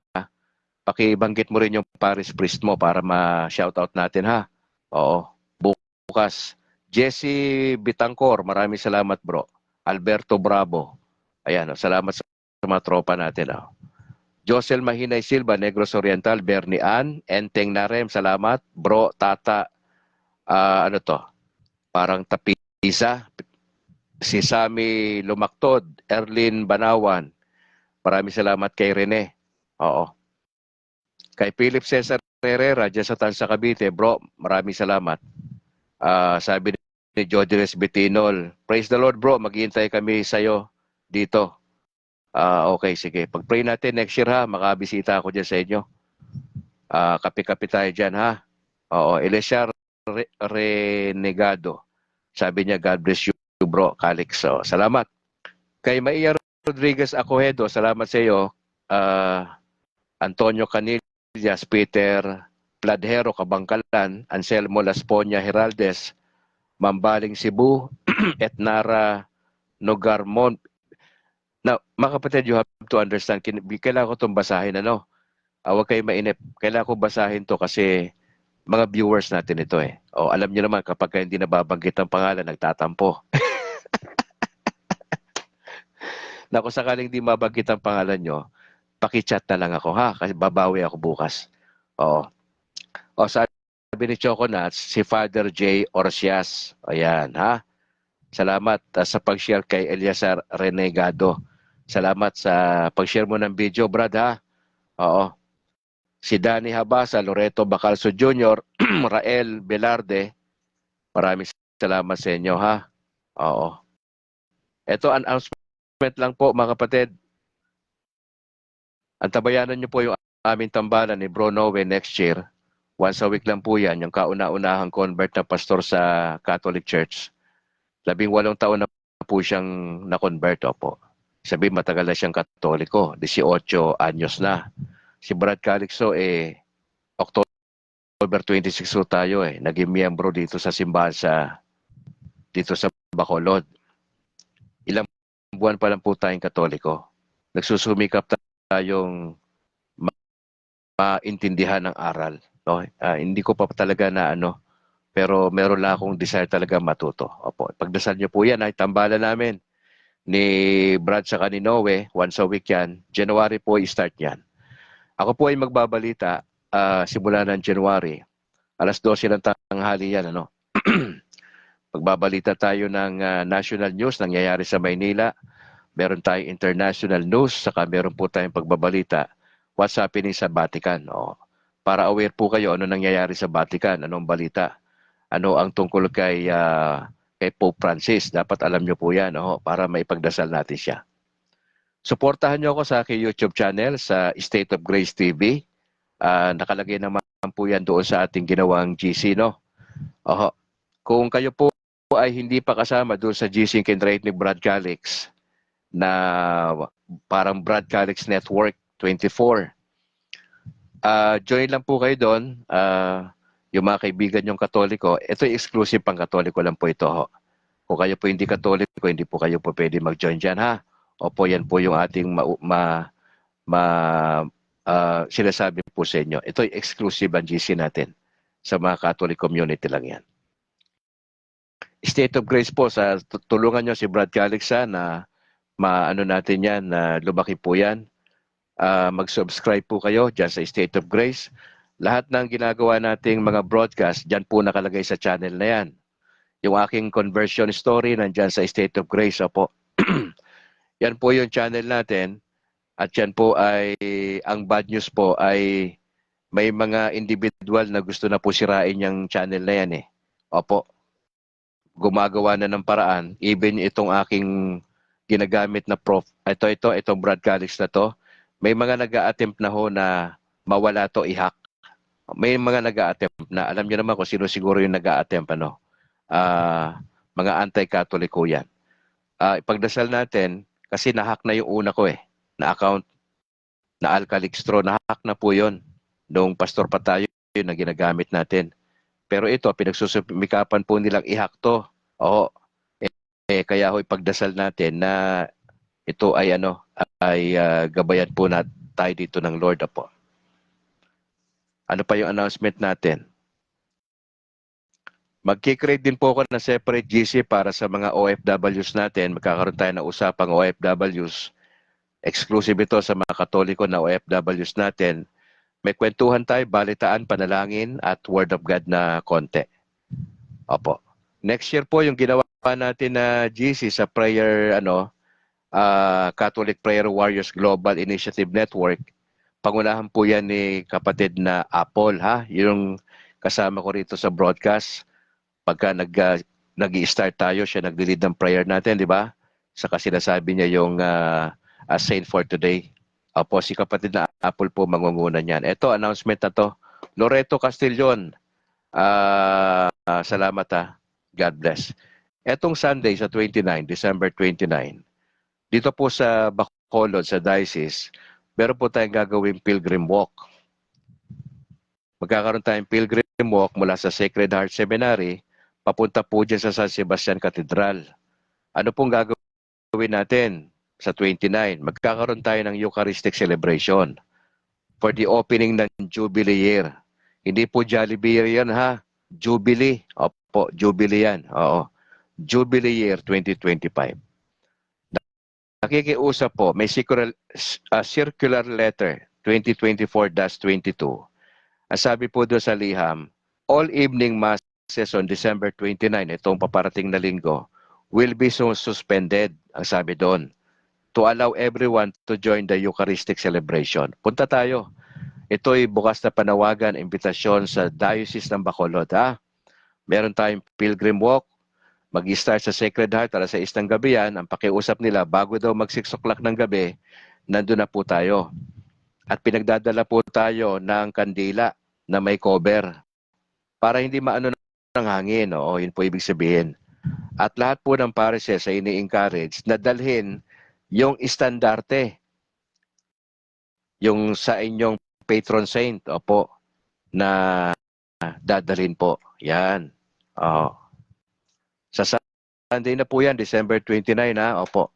Pakibanggit mo rin yung Paris Priest mo para ma-shoutout natin ha. Bukas. Jesse Bitangkor, maraming salamat bro. Alberto Bravo. Ayan, salamat sa mga tropa natin. Josel Mahinay Silva, Negros Oriental, Bernie Ann, Enteng Narem, salamat. Bro, Tata, parang Tapisa. Si Sami Lumaktod, Erlin Banawan. Maraming salamat kay Rene. Kay Philip Cesar Herrera, dyan sa Tansa Cavite, bro, maraming salamat. Sabi ni Jodires Betinol, praise the Lord bro, maghihintay kami sa'yo dito. Okay, sige. Pag-pray natin next year ha, makabisita ako dyan sa inyo. Kapi-kapi tayo dyan ha. Elisha Renegado, sabi niya, God bless you bro, Calix. Salamat. Kay Maia Rodriguez Acohedo, salamat sa iyo. Antonio Canillas, Peter Pladhero, Kabangkalan, Anselmo Lasponia Heraldes, Mambaling Cebu, Etnara Nogarmon. Now, mga kapatid, you have to understand, kailangan ko itong basahin, huwag kayo mainip. Kailangan ko basahin to kasi mga viewers natin ito alam niyo naman, kapag hindi nababanggit ang pangalan, nagtatampo. Na kung sakaling di mabanggit ang pangalan nyo, paki-chat na lang ako ha, kasi babawi ako bukas. Sabi ni Choconuts, si Father J. Orsias. Ayan ha. Salamat sa pag-share kay Eliasar Renegado. Salamat sa pag-share mo ng video, Brad ha. Si Danny Habasa, Loreto Bacalso Jr., Rael Velarde, Maraming salamat sa inyo, ha? Oo. Ito, announcement lang po, mga kapatid. Antabayanan niyo po yung aming tambalan ni Bro Noe next year. Once a week lang po yan, yung kauna-unahang convert na pastor sa Catholic Church. 18 taon na po siyang na-convert, opo. Sabi, matagal na siyang Katoliko. 18 anyos na. Si Brad Calixto, October 26 so tayo naging miyembro dito sa simbahan dito sa Bacolod. Ilang buwan pa lang po tayong Katoliko. Nagsusumikap tayong maintindihan ng aral. No? Hindi ko pa talaga na pero meron lang akong desire talaga matuto. Opo, pagdasal niyo po yan, ay tambalan namin ni Brad sa ni Noe, once a week yan. January po i-start yan. Ako po ay magbabalita simula ng January. Alas 12 ng tanghali yan, Magbabalita tayo ng national news, nangyayari sa Maynila. Meron tayong international news, saka meron po tayong pagbabalita what's happening sa Vatican. Para aware po kayo ano nangyayari sa Vatican, anong balita. Ano ang tungkol kay Pope Francis. Dapat alam nyo po yan para maipagdasal natin siya. Suportahan nyo ako sa aking YouTube channel sa State of Grace TV. Nakalagay naman po yan doon sa ating ginawang GC, no? Kung kayo po ay hindi pa kasama doon sa GC Kinrate ni Brad Calix na parang Brad Calix Network 24, join lang po kayo doon. Yung mga kaibigan yung Katoliko, ito yung exclusive pang Katoliko lang po ito. Kung kayo po hindi Katoliko, hindi po kayo po pwede mag-join dyan, ha? Opo, yan po yung ating sinasabi po sa inyo. Ito yung exclusive ang GC natin. Sa mga Catholic community lang yan. State of Grace po, tulungan nyo si Brad Calixa na maano natin yan, na lumaki po yan. Mag-subscribe po kayo dyan sa State of Grace. Lahat ng ginagawa nating mga broadcast, dyan po nakalagay sa channel na yan. Yung aking conversion story, nandyan sa State of Grace. Opo. Yan po yung channel natin. At yan po ay, ang bad news po ay may mga individual na gusto na po sirain yung channel na yan Opo. Gumagawa na ng paraan. Even itong aking ginagamit na itong Brad Calix na to, may mga nag-a-attempt na na mawala to, i-hack. May mga nag-a-attempt na, alam niyo naman kung sino siguro yung nag-a-attempt, mga anti-Catholic ko yan. Ipagdasal natin, kasi na-hack na yung una ko na account, na Alcalixtro, na-hack na po yun. Noong pastor pa tayo, yun na ginagamit natin. Pero ito, pinagsusumikapan po nilang i-hack to. Kaya ipagdasal natin na ito ay gabayan po na tayo dito ng Lord po. Ano pa yung announcement natin? Magkikreate din po ako ng separate GC para sa mga OFWs natin. Magkakaroon tayo ng usapang OFWs. Exclusive ito sa mga Katoliko na OFWs natin. May kwentuhan tayo, balitaan, panalangin, at Word of God na konti. Opo. Next year po, yung ginawa natin na GC sa prayer, Catholic Prayer Warriors Global Initiative Network, pangunahan po yan ni kapatid na Apple, ha? Yung kasama ko rito sa broadcast. Pagka nag-i-start tayo, siya nag-lead ng prayer natin, di ba? Saka sinasabi niya yung Saint for Today. Opo, si kapatid na Apple po mangunguna niyan. Ito, announcement na to. Loreto Castillon. Salamat ha. God bless. Etong Sunday sa 29, December 29, dito po sa Bacolod, sa Diocese, meron po tayong gagawing pilgrim walk. Magkakaroon tayong pilgrim walk mula sa Sacred Heart Seminary, papunta po dyan sa San Sebastian Cathedral. Ano pong gagawin natin? Sa 29, magkakaroon tayo ng Eucharistic celebration for the opening ng Jubilee year. Hindi po Jollibee year yan, ha? Jubilee. Opo, Jubilee yan. Oo. Jubilee year 2025. Nakikiusap po, may circular letter 2024-22. Ang sabi po doon sa liham, all evening masses on December 29, itong paparating na linggo, will be suspended, ang sabi doon, to allow everyone to join the Eucharistic celebration. Punta tayo. Ito'y bukas na panawagan, imbitasyon sa Diocese ng Bacolod, ha? Meron tayong pilgrim walk. Mag-start sa Sacred Heart, alas 6 ng gabi yan. Ang pakiusap nila, bago daw mag 6 o'clock ng gabi, nandun na po tayo. At pinagdadala po tayo ng kandila na may cover para hindi maano ng hangin. Oo, yun po ibig sabihin. At lahat po ng parishes ay ini-encourage na dalhin yung estandarte, yung sa inyong patron saint, opo, na dadalhin po. Yan. Oo. Sa Sunday na po yan, December 29, ha? Opo.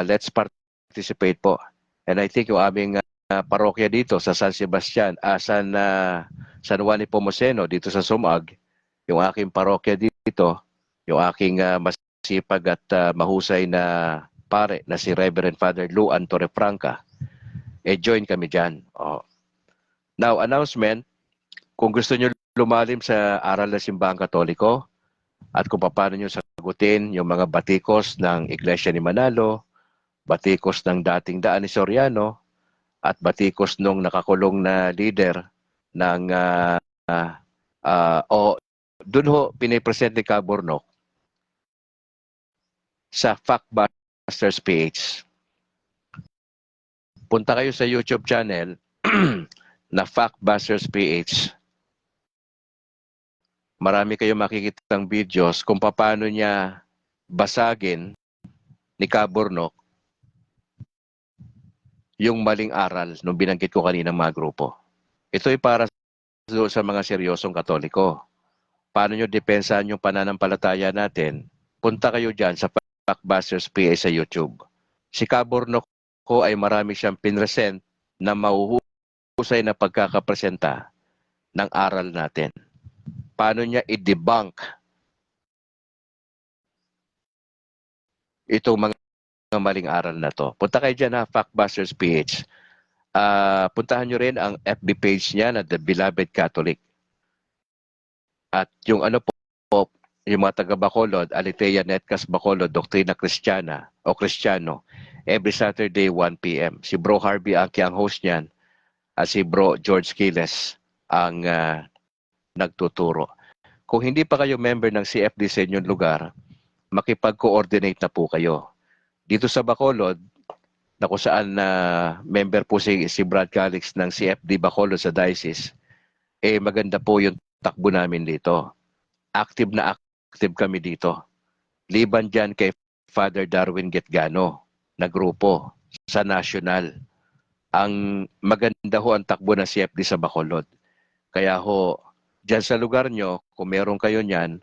Let's participate po. And I think yung aming parokya dito sa San Sebastian, San Juan Nepomuceno, dito sa Sumag, yung aking parokya dito, yung aking masipag at mahusay na pare na si Reverend Father Luan Torrefranca, join kami dyan. Oh. Now, announcement, kung gusto nyo lumalim sa aral ng Simbahang Katoliko at kung paano nyo sagutin yung mga batikos ng Iglesia ni Manalo, batikos ng dating Daan ni Soriano, at batikos nung nakakulong na leader ng doon ho pinipresent ni Cabornok sa Factbusters PH. Punta kayo sa YouTube channel na Factbusters PH. Marami kayong makikitang videos kung paano niya basagin ni Cabornok yung maling aral nung binanggit ko kanina mga grupo. Ito ay para sa mga seryosong Katoliko. Paano nyo depensahan yung pananampalataya natin? Punta kayo dyan sa Factbusters PH sa YouTube. Si Cabornok ko ay marami siyang pinresent na mahuhusay na pagkakapresenta ng aral natin. Paano niya i-debunk itong mga maling aral na to. Punta kayo dyan ha, Factbusters PH. Puntahan nyo rin ang FB page niya na The Beloved Catholic. At yung ano po, yung mga taga Bacolod, Alitea Netcast Bacolod, Doktrina Kristiyana o Kristiyano, every Saturday 1 p.m. Si Bro Harvey Aki ang host niyan at si Bro George Quiles ang nagtuturo. Kung hindi pa kayo member ng CFD sa inyong lugar, makipag-coordinate na po kayo. Dito sa Bacolod, na kung saan member po si Brad Calix ng CFD Bacolod sa Diocese, maganda po yung takbo namin dito. Active na active kami dito. Liban dyan kay Father Darwin Getgano na grupo sa national. Ang maganda ho ang takbo ng CFD sa Bacolod. Kaya ho, dyan sa lugar nyo, kung meron kayo niyan,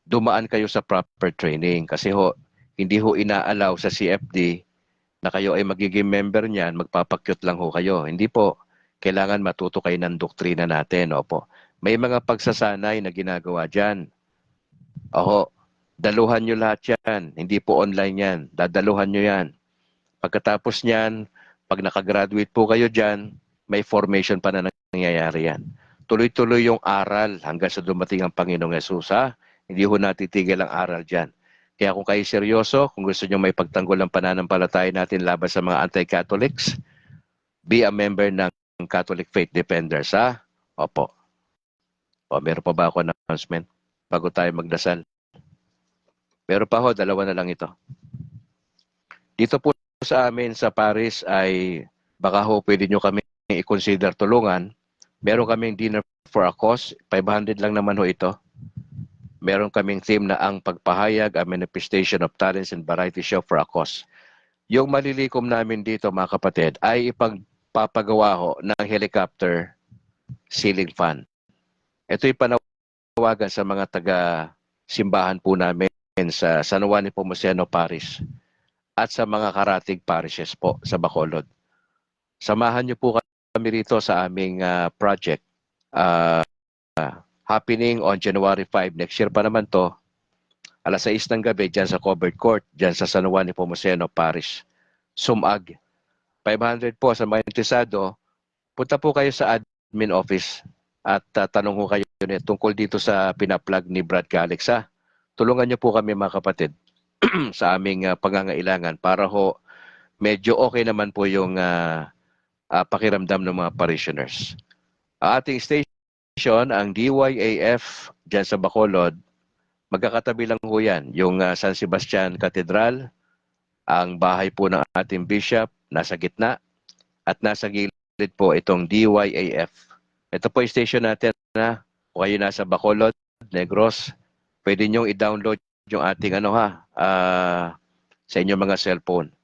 dumaan kayo sa proper training. Kasi ho, hindi ho inaalaw sa CFD na kayo ay magiging member niyan, magpapakyut lang ho kayo. Hindi po. Kailangan matuto kayo ng doktrina natin. Opo. May mga pagsasanay na ginagawa dyan. Oho, daluhan nyo lahat yan. Hindi po online yan. Dadaluhan nyo yan. Pagkatapos niyan, pag nakagraduate po kayo dyan, may formation pa na nangyayari yan. Tuloy-tuloy yung aral hanggang sa dumating ang Panginoong Yesus. Ha? Hindi ho natitigil ang aral dyan. Kaya kung kayo seryoso, kung gusto nyo may pagtanggol ang pananampalataya natin laban sa mga anti-Catholics, be a member ng Catholic Faith Defenders, ha? Opo. O, meron pa ba ako announcement bago tayo magdasal? Meron pa ho, dalawa na lang ito. Dito po sa amin sa Paris ay baka ho pwede nyo kami i-consider tulungan. Meron kaming dinner for a cause, 500 lang naman ho ito. Meron kaming theme na ang pagpahayag, a manifestation of talents and variety show for a cause. Yung malilikom namin dito mga kapatid ay ipagpapagawa ho ng helicopter ceiling fan. Ito'y panawagan sa mga taga-simbahan po namin sa San Juan Nepomuceno Parish at sa mga karatig parishes po sa Bacolod. Samahan niyo po kami rito sa aming project. Happening on January 5. Next year pa naman to. Alas 6 ng gabi dyan sa covered court, dyan sa San Juan Nepomuceno Parish. Sumag. 500 po sa mga interesado. Punta po kayo sa admin office at tanong ho kayo tungkol dito sa pinaplag ni Brad Calix. Ha? Tulungan niyo po kami mga kapatid sa aming pangangailangan para ho medyo okay naman po yung pakiramdam ng mga parishioners. Ating station, ang DYAF dyan sa Bacolod, Magkakatabi lang ho yan. Yung San Sebastian Cathedral, ang bahay po ng ating bishop, nasa gitna. At nasa gilid po itong DYAF. Ito po yung station natin na kung kayo nasa Bacolod, Negros, pwede nyo i-download yung ating sa inyong mga cellphone.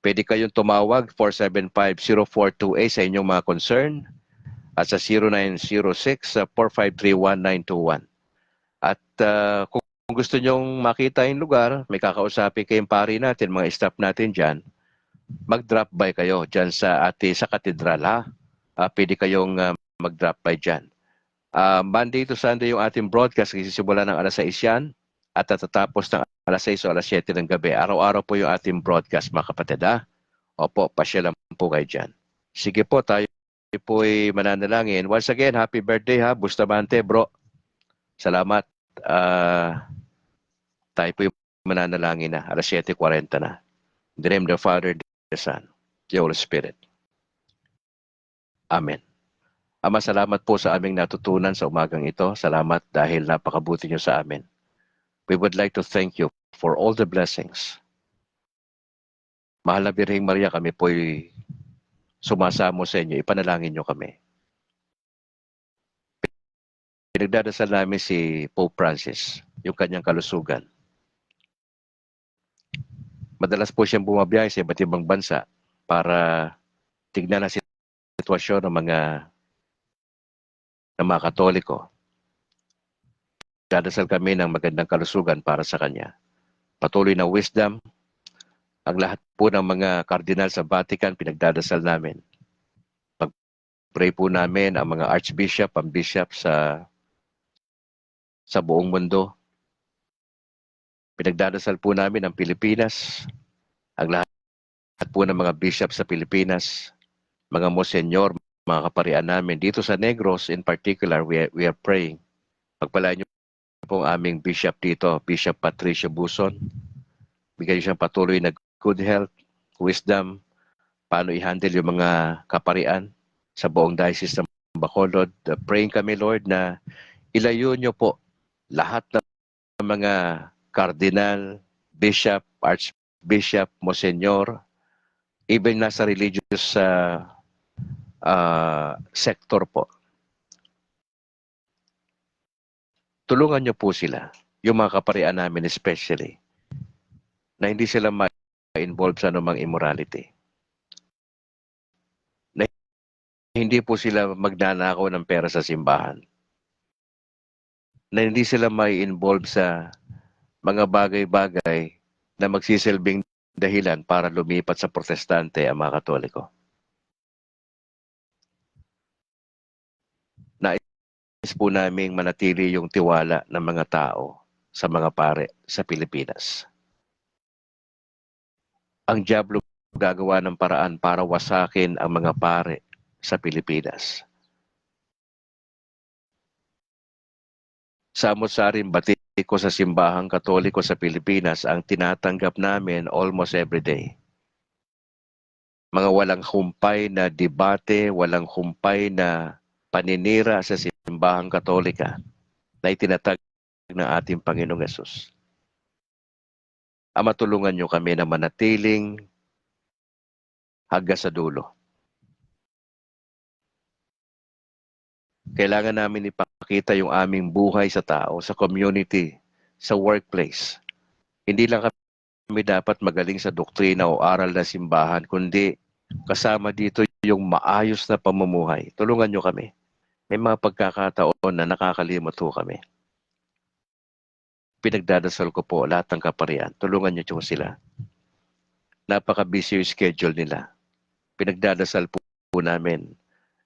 Pwede kayong tumawag 475-0428 sa inyong mga concern at sa 0906-453-1921. At kung gusto nyong makita yung lugar, may kakausapin kayong pari natin, mga staff natin dyan, mag-drop by kayo dyan sa katedral ha. Pwede kayong mag-drop by dyan. Monday to Sunday yung ating broadcast, isisimula ng alas 6 yan at tatatapos ng alas 6 o alas 7 ng gabi. Araw-araw po yung ating broadcast, mga kapatid ha. Opo, pasyalan po kayo dyan. Sige po, tayo po ay mananalangin. Once again, happy birthday ha, Bustamante bro. Salamat. Tayo po yung mananalangin na, alas 7:40 na. In the name of the Father, the Son, the Holy Spirit. Amen. Ama, salamat po sa aming natutunan sa umagang ito. Salamat dahil napakabuti niyo sa amin. We would like to thank you for all the blessings. Mahal na Birheng Maria, kami po'y sumasamo sa inyo. Ipanalangin niyo kami. Pinagdadasal namin si Pope Francis, yung kanyang kalusugan. Madalas po siyang bumabiyahe sa iba't ibang bansa para tignan ang sitwasyon ng mga Katoliko. Dadasal kami ng magandang kalusugan para sa kanya. Patuloy na wisdom. Ang lahat po ng mga kardinal sa Vatican, pinagdadasal namin. Pag-pray po namin ang mga archbishop, ang bishop sa buong mundo. Pinagdadasal po namin ang Pilipinas, ang lahat po ng mga bishop sa Pilipinas, mga monsenyor, mga kaparian namin. Dito sa Negros in particular, we are praying. Pagpalaan niyo po ang aming bishop dito, Bishop Patricio Buson. Bigyan niyo siyang patuloy na good health, wisdom, paano i-handle yung mga kaparian sa buong diocese ng Bacolod. Praying kami, Lord, na ilayo niyo po lahat ng mga cardinal, bishop, archbishop, monsenyor, even nasa religious sector po. Tulungan niyo po sila, yung mga kaparian namin especially, na hindi sila ma-involve sa anumang immorality. Na hindi po sila magnanakaw ng pera sa simbahan. Na hindi sila ma-involve sa mga bagay-bagay na magsisilbing dahilan para lumipat sa protestante ang mga Katoliko. Nais po naming manatili yung tiwala ng mga tao sa mga pare sa Pilipinas. Ang diablo gagawa ng paraan para wasakin ang mga pare sa Pilipinas. Samot-saring batiko sa simbahang Katoliko sa Pilipinas ang tinatanggap namin almost every day. Mga walang humpay na debate, walang humpay na paninira sa simbahang Katolika na itinatag ng ating Panginoong Hesus. Ama, tulungan niyo kami na manatiling hanggang sa dulo. Kailangan namin ipakita yung aming buhay sa tao, sa community, sa workplace. Hindi lang kami dapat magaling sa doktrina o aral na simbahan, kundi kasama dito yung maayos na pamumuhay. Tulungan niyo kami. May mga pagkakataon na nakakalimot ho kami. Pinagdadasal ko po lahat ng kaparian. Tulungan niyo sila. Napaka-busy yung schedule nila. Pinagdadasal po namin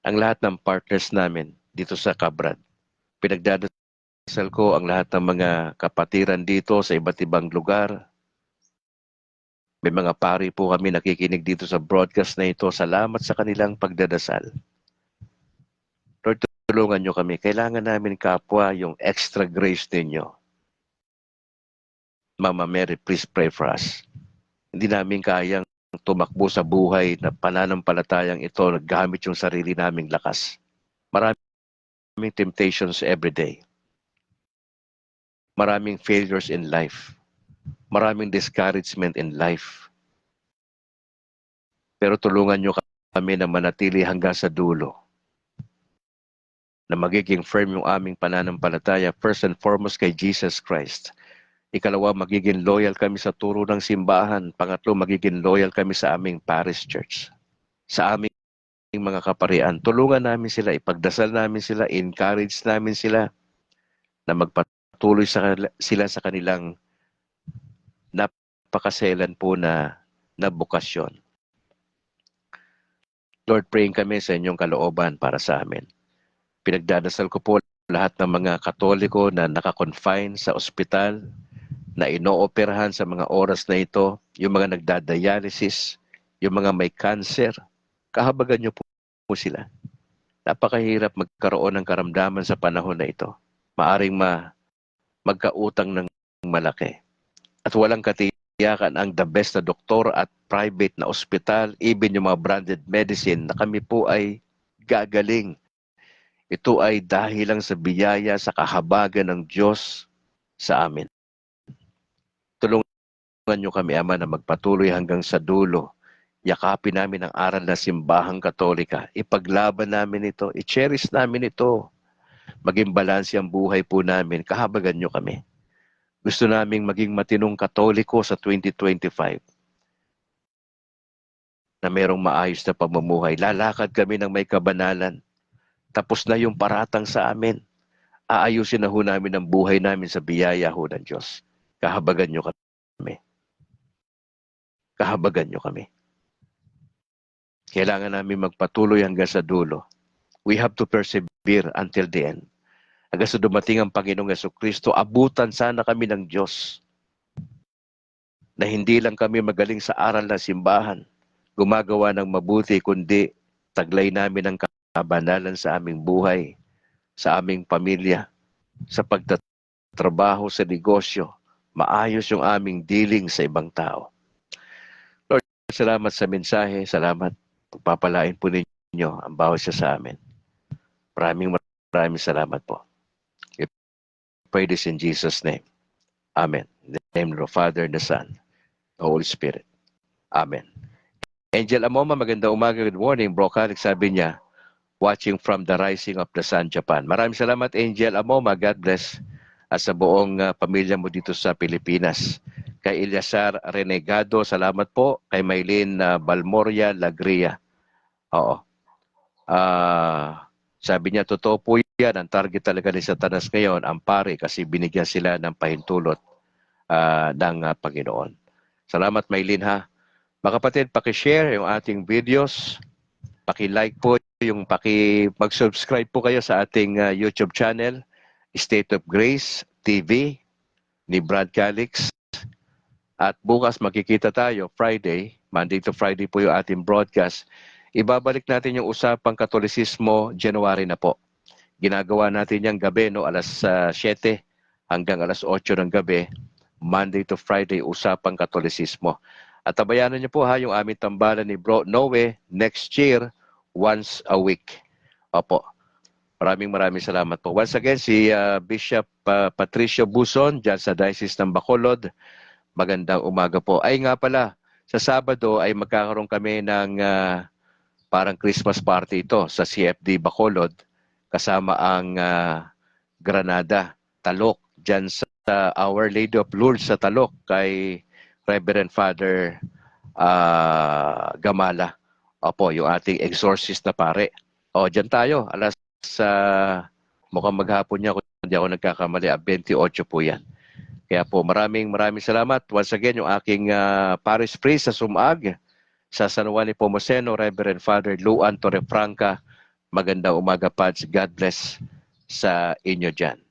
ang lahat ng partners namin dito sa Kabrad. Pinagdadasal ko ang lahat ng mga kapatiran dito sa iba't ibang lugar. May mga pari po kami nakikinig dito sa broadcast na ito. Salamat sa kanilang pagdadasal. Lord, tulungan niyo kami. Kailangan namin kapwa yung extra grace ninyo. Mama Mary, please pray for us. Hindi namin kayang tumakbo sa buhay na pananampalatayang ito, gamit yung sarili naming lakas. Maraming temptations every day. maraming failures in life, maraming discouragement in life. Pero tulungan nyo kami na manatili hanggang sa dulo, na magiging firm yung aming pananampalataya, first and foremost kay Jesus Christ. Ikalawa, magiging loyal kami sa turo ng simbahan. Pangatlo, magiging loyal kami sa aming parish church, sa aming mga kaparian. Tulungan namin sila, ipagdasal namin sila, encourage namin sila na magpatuloy sila sa kanilang napakaselan po na bukasyon. Lord, praying kami sa inyong kalooban para sa amin. Pinagdadasal ko po lahat ng mga Katoliko na nakakonfine sa ospital, na inooperahan sa mga oras na ito, yung mga nagdadialysis, yung mga may cancer, kahabagan niyo po sila. Napakahirap magkaroon ng karamdaman sa panahon na ito. Maaring magkautang ng malaki. At walang katiyakan ang the best na doktor at private na ospital, even yung mga branded medicine, na kami po ay gagaling. Ito ay dahil lang sa biyaya, sa kahabagan ng Diyos sa amin. Tulungan niyo kami, Ama, na magpatuloy hanggang sa dulo. Yakapin namin ang aral na simbahang Katolika. Ipaglaban namin ito. I-cherish namin ito. Maging balanse ang buhay po namin. Kahabagan niyo kami. Gusto naming maging matinong Katoliko sa 2025. Na merong maayos na pamumuhay. Lalakad kami ng may kabanalan. Tapos na yung paratang sa amin. Aayusin na ho namin ang buhay namin sa biyaya ho ng Diyos. Kahabagan niyo kami. Kahabagan niyo kami. Kailangan namin magpatuloy hanggang sa dulo. We have to persevere until the end. Hanggang sa dumating ang Panginoong Jesucristo, abutan sana kami ng Diyos. Na hindi lang kami magaling sa aral ng simbahan, gumagawa ng mabuti, kundi taglay namin ang kabanalan sa aming buhay, sa aming pamilya, sa pagtatrabaho, sa negosyo, maayos yung aming dealing sa ibang tao. Lord, salamat sa mensahe, salamat. Pagpapalain po ninyo ang bawat isa sa amin. Maraming salamat po. We pray this in Jesus' name. Amen. In the name of the Father, the Son, the Holy Spirit. Amen. Angel Amoma, magandang umaga, good morning. Bro Calix, sabi niya, watching from the rising of the sun, Japan. Maraming salamat, Angel Amoma. God bless. At sa buong pamilya mo dito sa Pilipinas. Kay Eliasar Renegado, salamat po. Kay Maylene Balmoria Lagria. Oo. Sabi niya, totoo po yan. Ang target talaga ni Satanas ngayon, ang pare, kasi binigyan sila ng pahintulot ng Panginoon. Salamat, Maylene, ha. Mga kapatid, pakishare yung ating videos. Paki-like po, mag-subscribe po kayo sa ating YouTube channel, State of Grace TV ni Brad Calix. At bukas makikita tayo, Friday, Monday to Friday po yung ating broadcast. Ibabalik natin yung usapang Katolisismo, January na po. Ginagawa natin yung gabi, no, alas 7 hanggang alas 8 ng gabi, Monday to Friday, usapang Katolisismo. At tabayanan niyo po ha, yung aming tambalan ni Bro Noe next year, once a week. Opo. Maraming salamat po. Once again, si Bishop Patricio Buson, dyan sa Diocese ng Bacolod. Magandang umaga po. Ay nga pala, sa Sabado ay magkakaroon kami ng parang Christmas party ito sa CFD Bacolod kasama ang Granada, Talok, dyan sa Our Lady of Lourdes sa Talok kay Reverend Father Gamala. Opo, yung ating exorcist na pare. O, dyan tayo. Alas mukhang maghapon niya kung hindi ako nagkakamali. 28 po yan. Kaya po, maraming salamat. Once again, yung aking parish priest sa Sumag, sa San Juan Nepomuceno, Reverend Father Luan Torrefranca. Magandang umaga, Pads. God bless sa inyo dyan.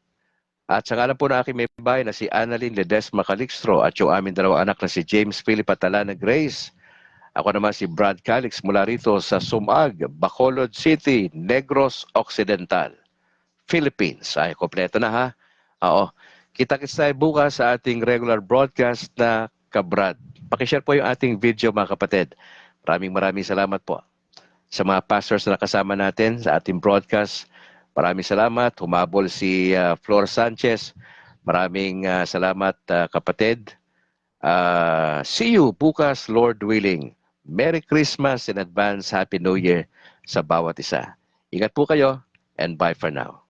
At sa ngalan po na aking may bahay na si Annalyn Ledesma Calixtro at yung aming dalawang anak na si James Philip Atalana Grace. Ako naman si Brad Calix mula rito sa Sumag, Bacolod City, Negros Occidental, Philippines. Ay, kompleto na ha. Oo. Kita-kits tayo bukas sa ating regular broadcast na Kabrad. Pakishare po yung ating video mga kapatid. Maraming salamat po. Sa mga pastors na kasama natin sa ating broadcast, maraming salamat. Humabol si Flor Sanchez. Maraming salamat kapatid. See you bukas, Lord willing. Merry Christmas in advance, Happy New Year sa bawat isa. Ingat po kayo and bye for now.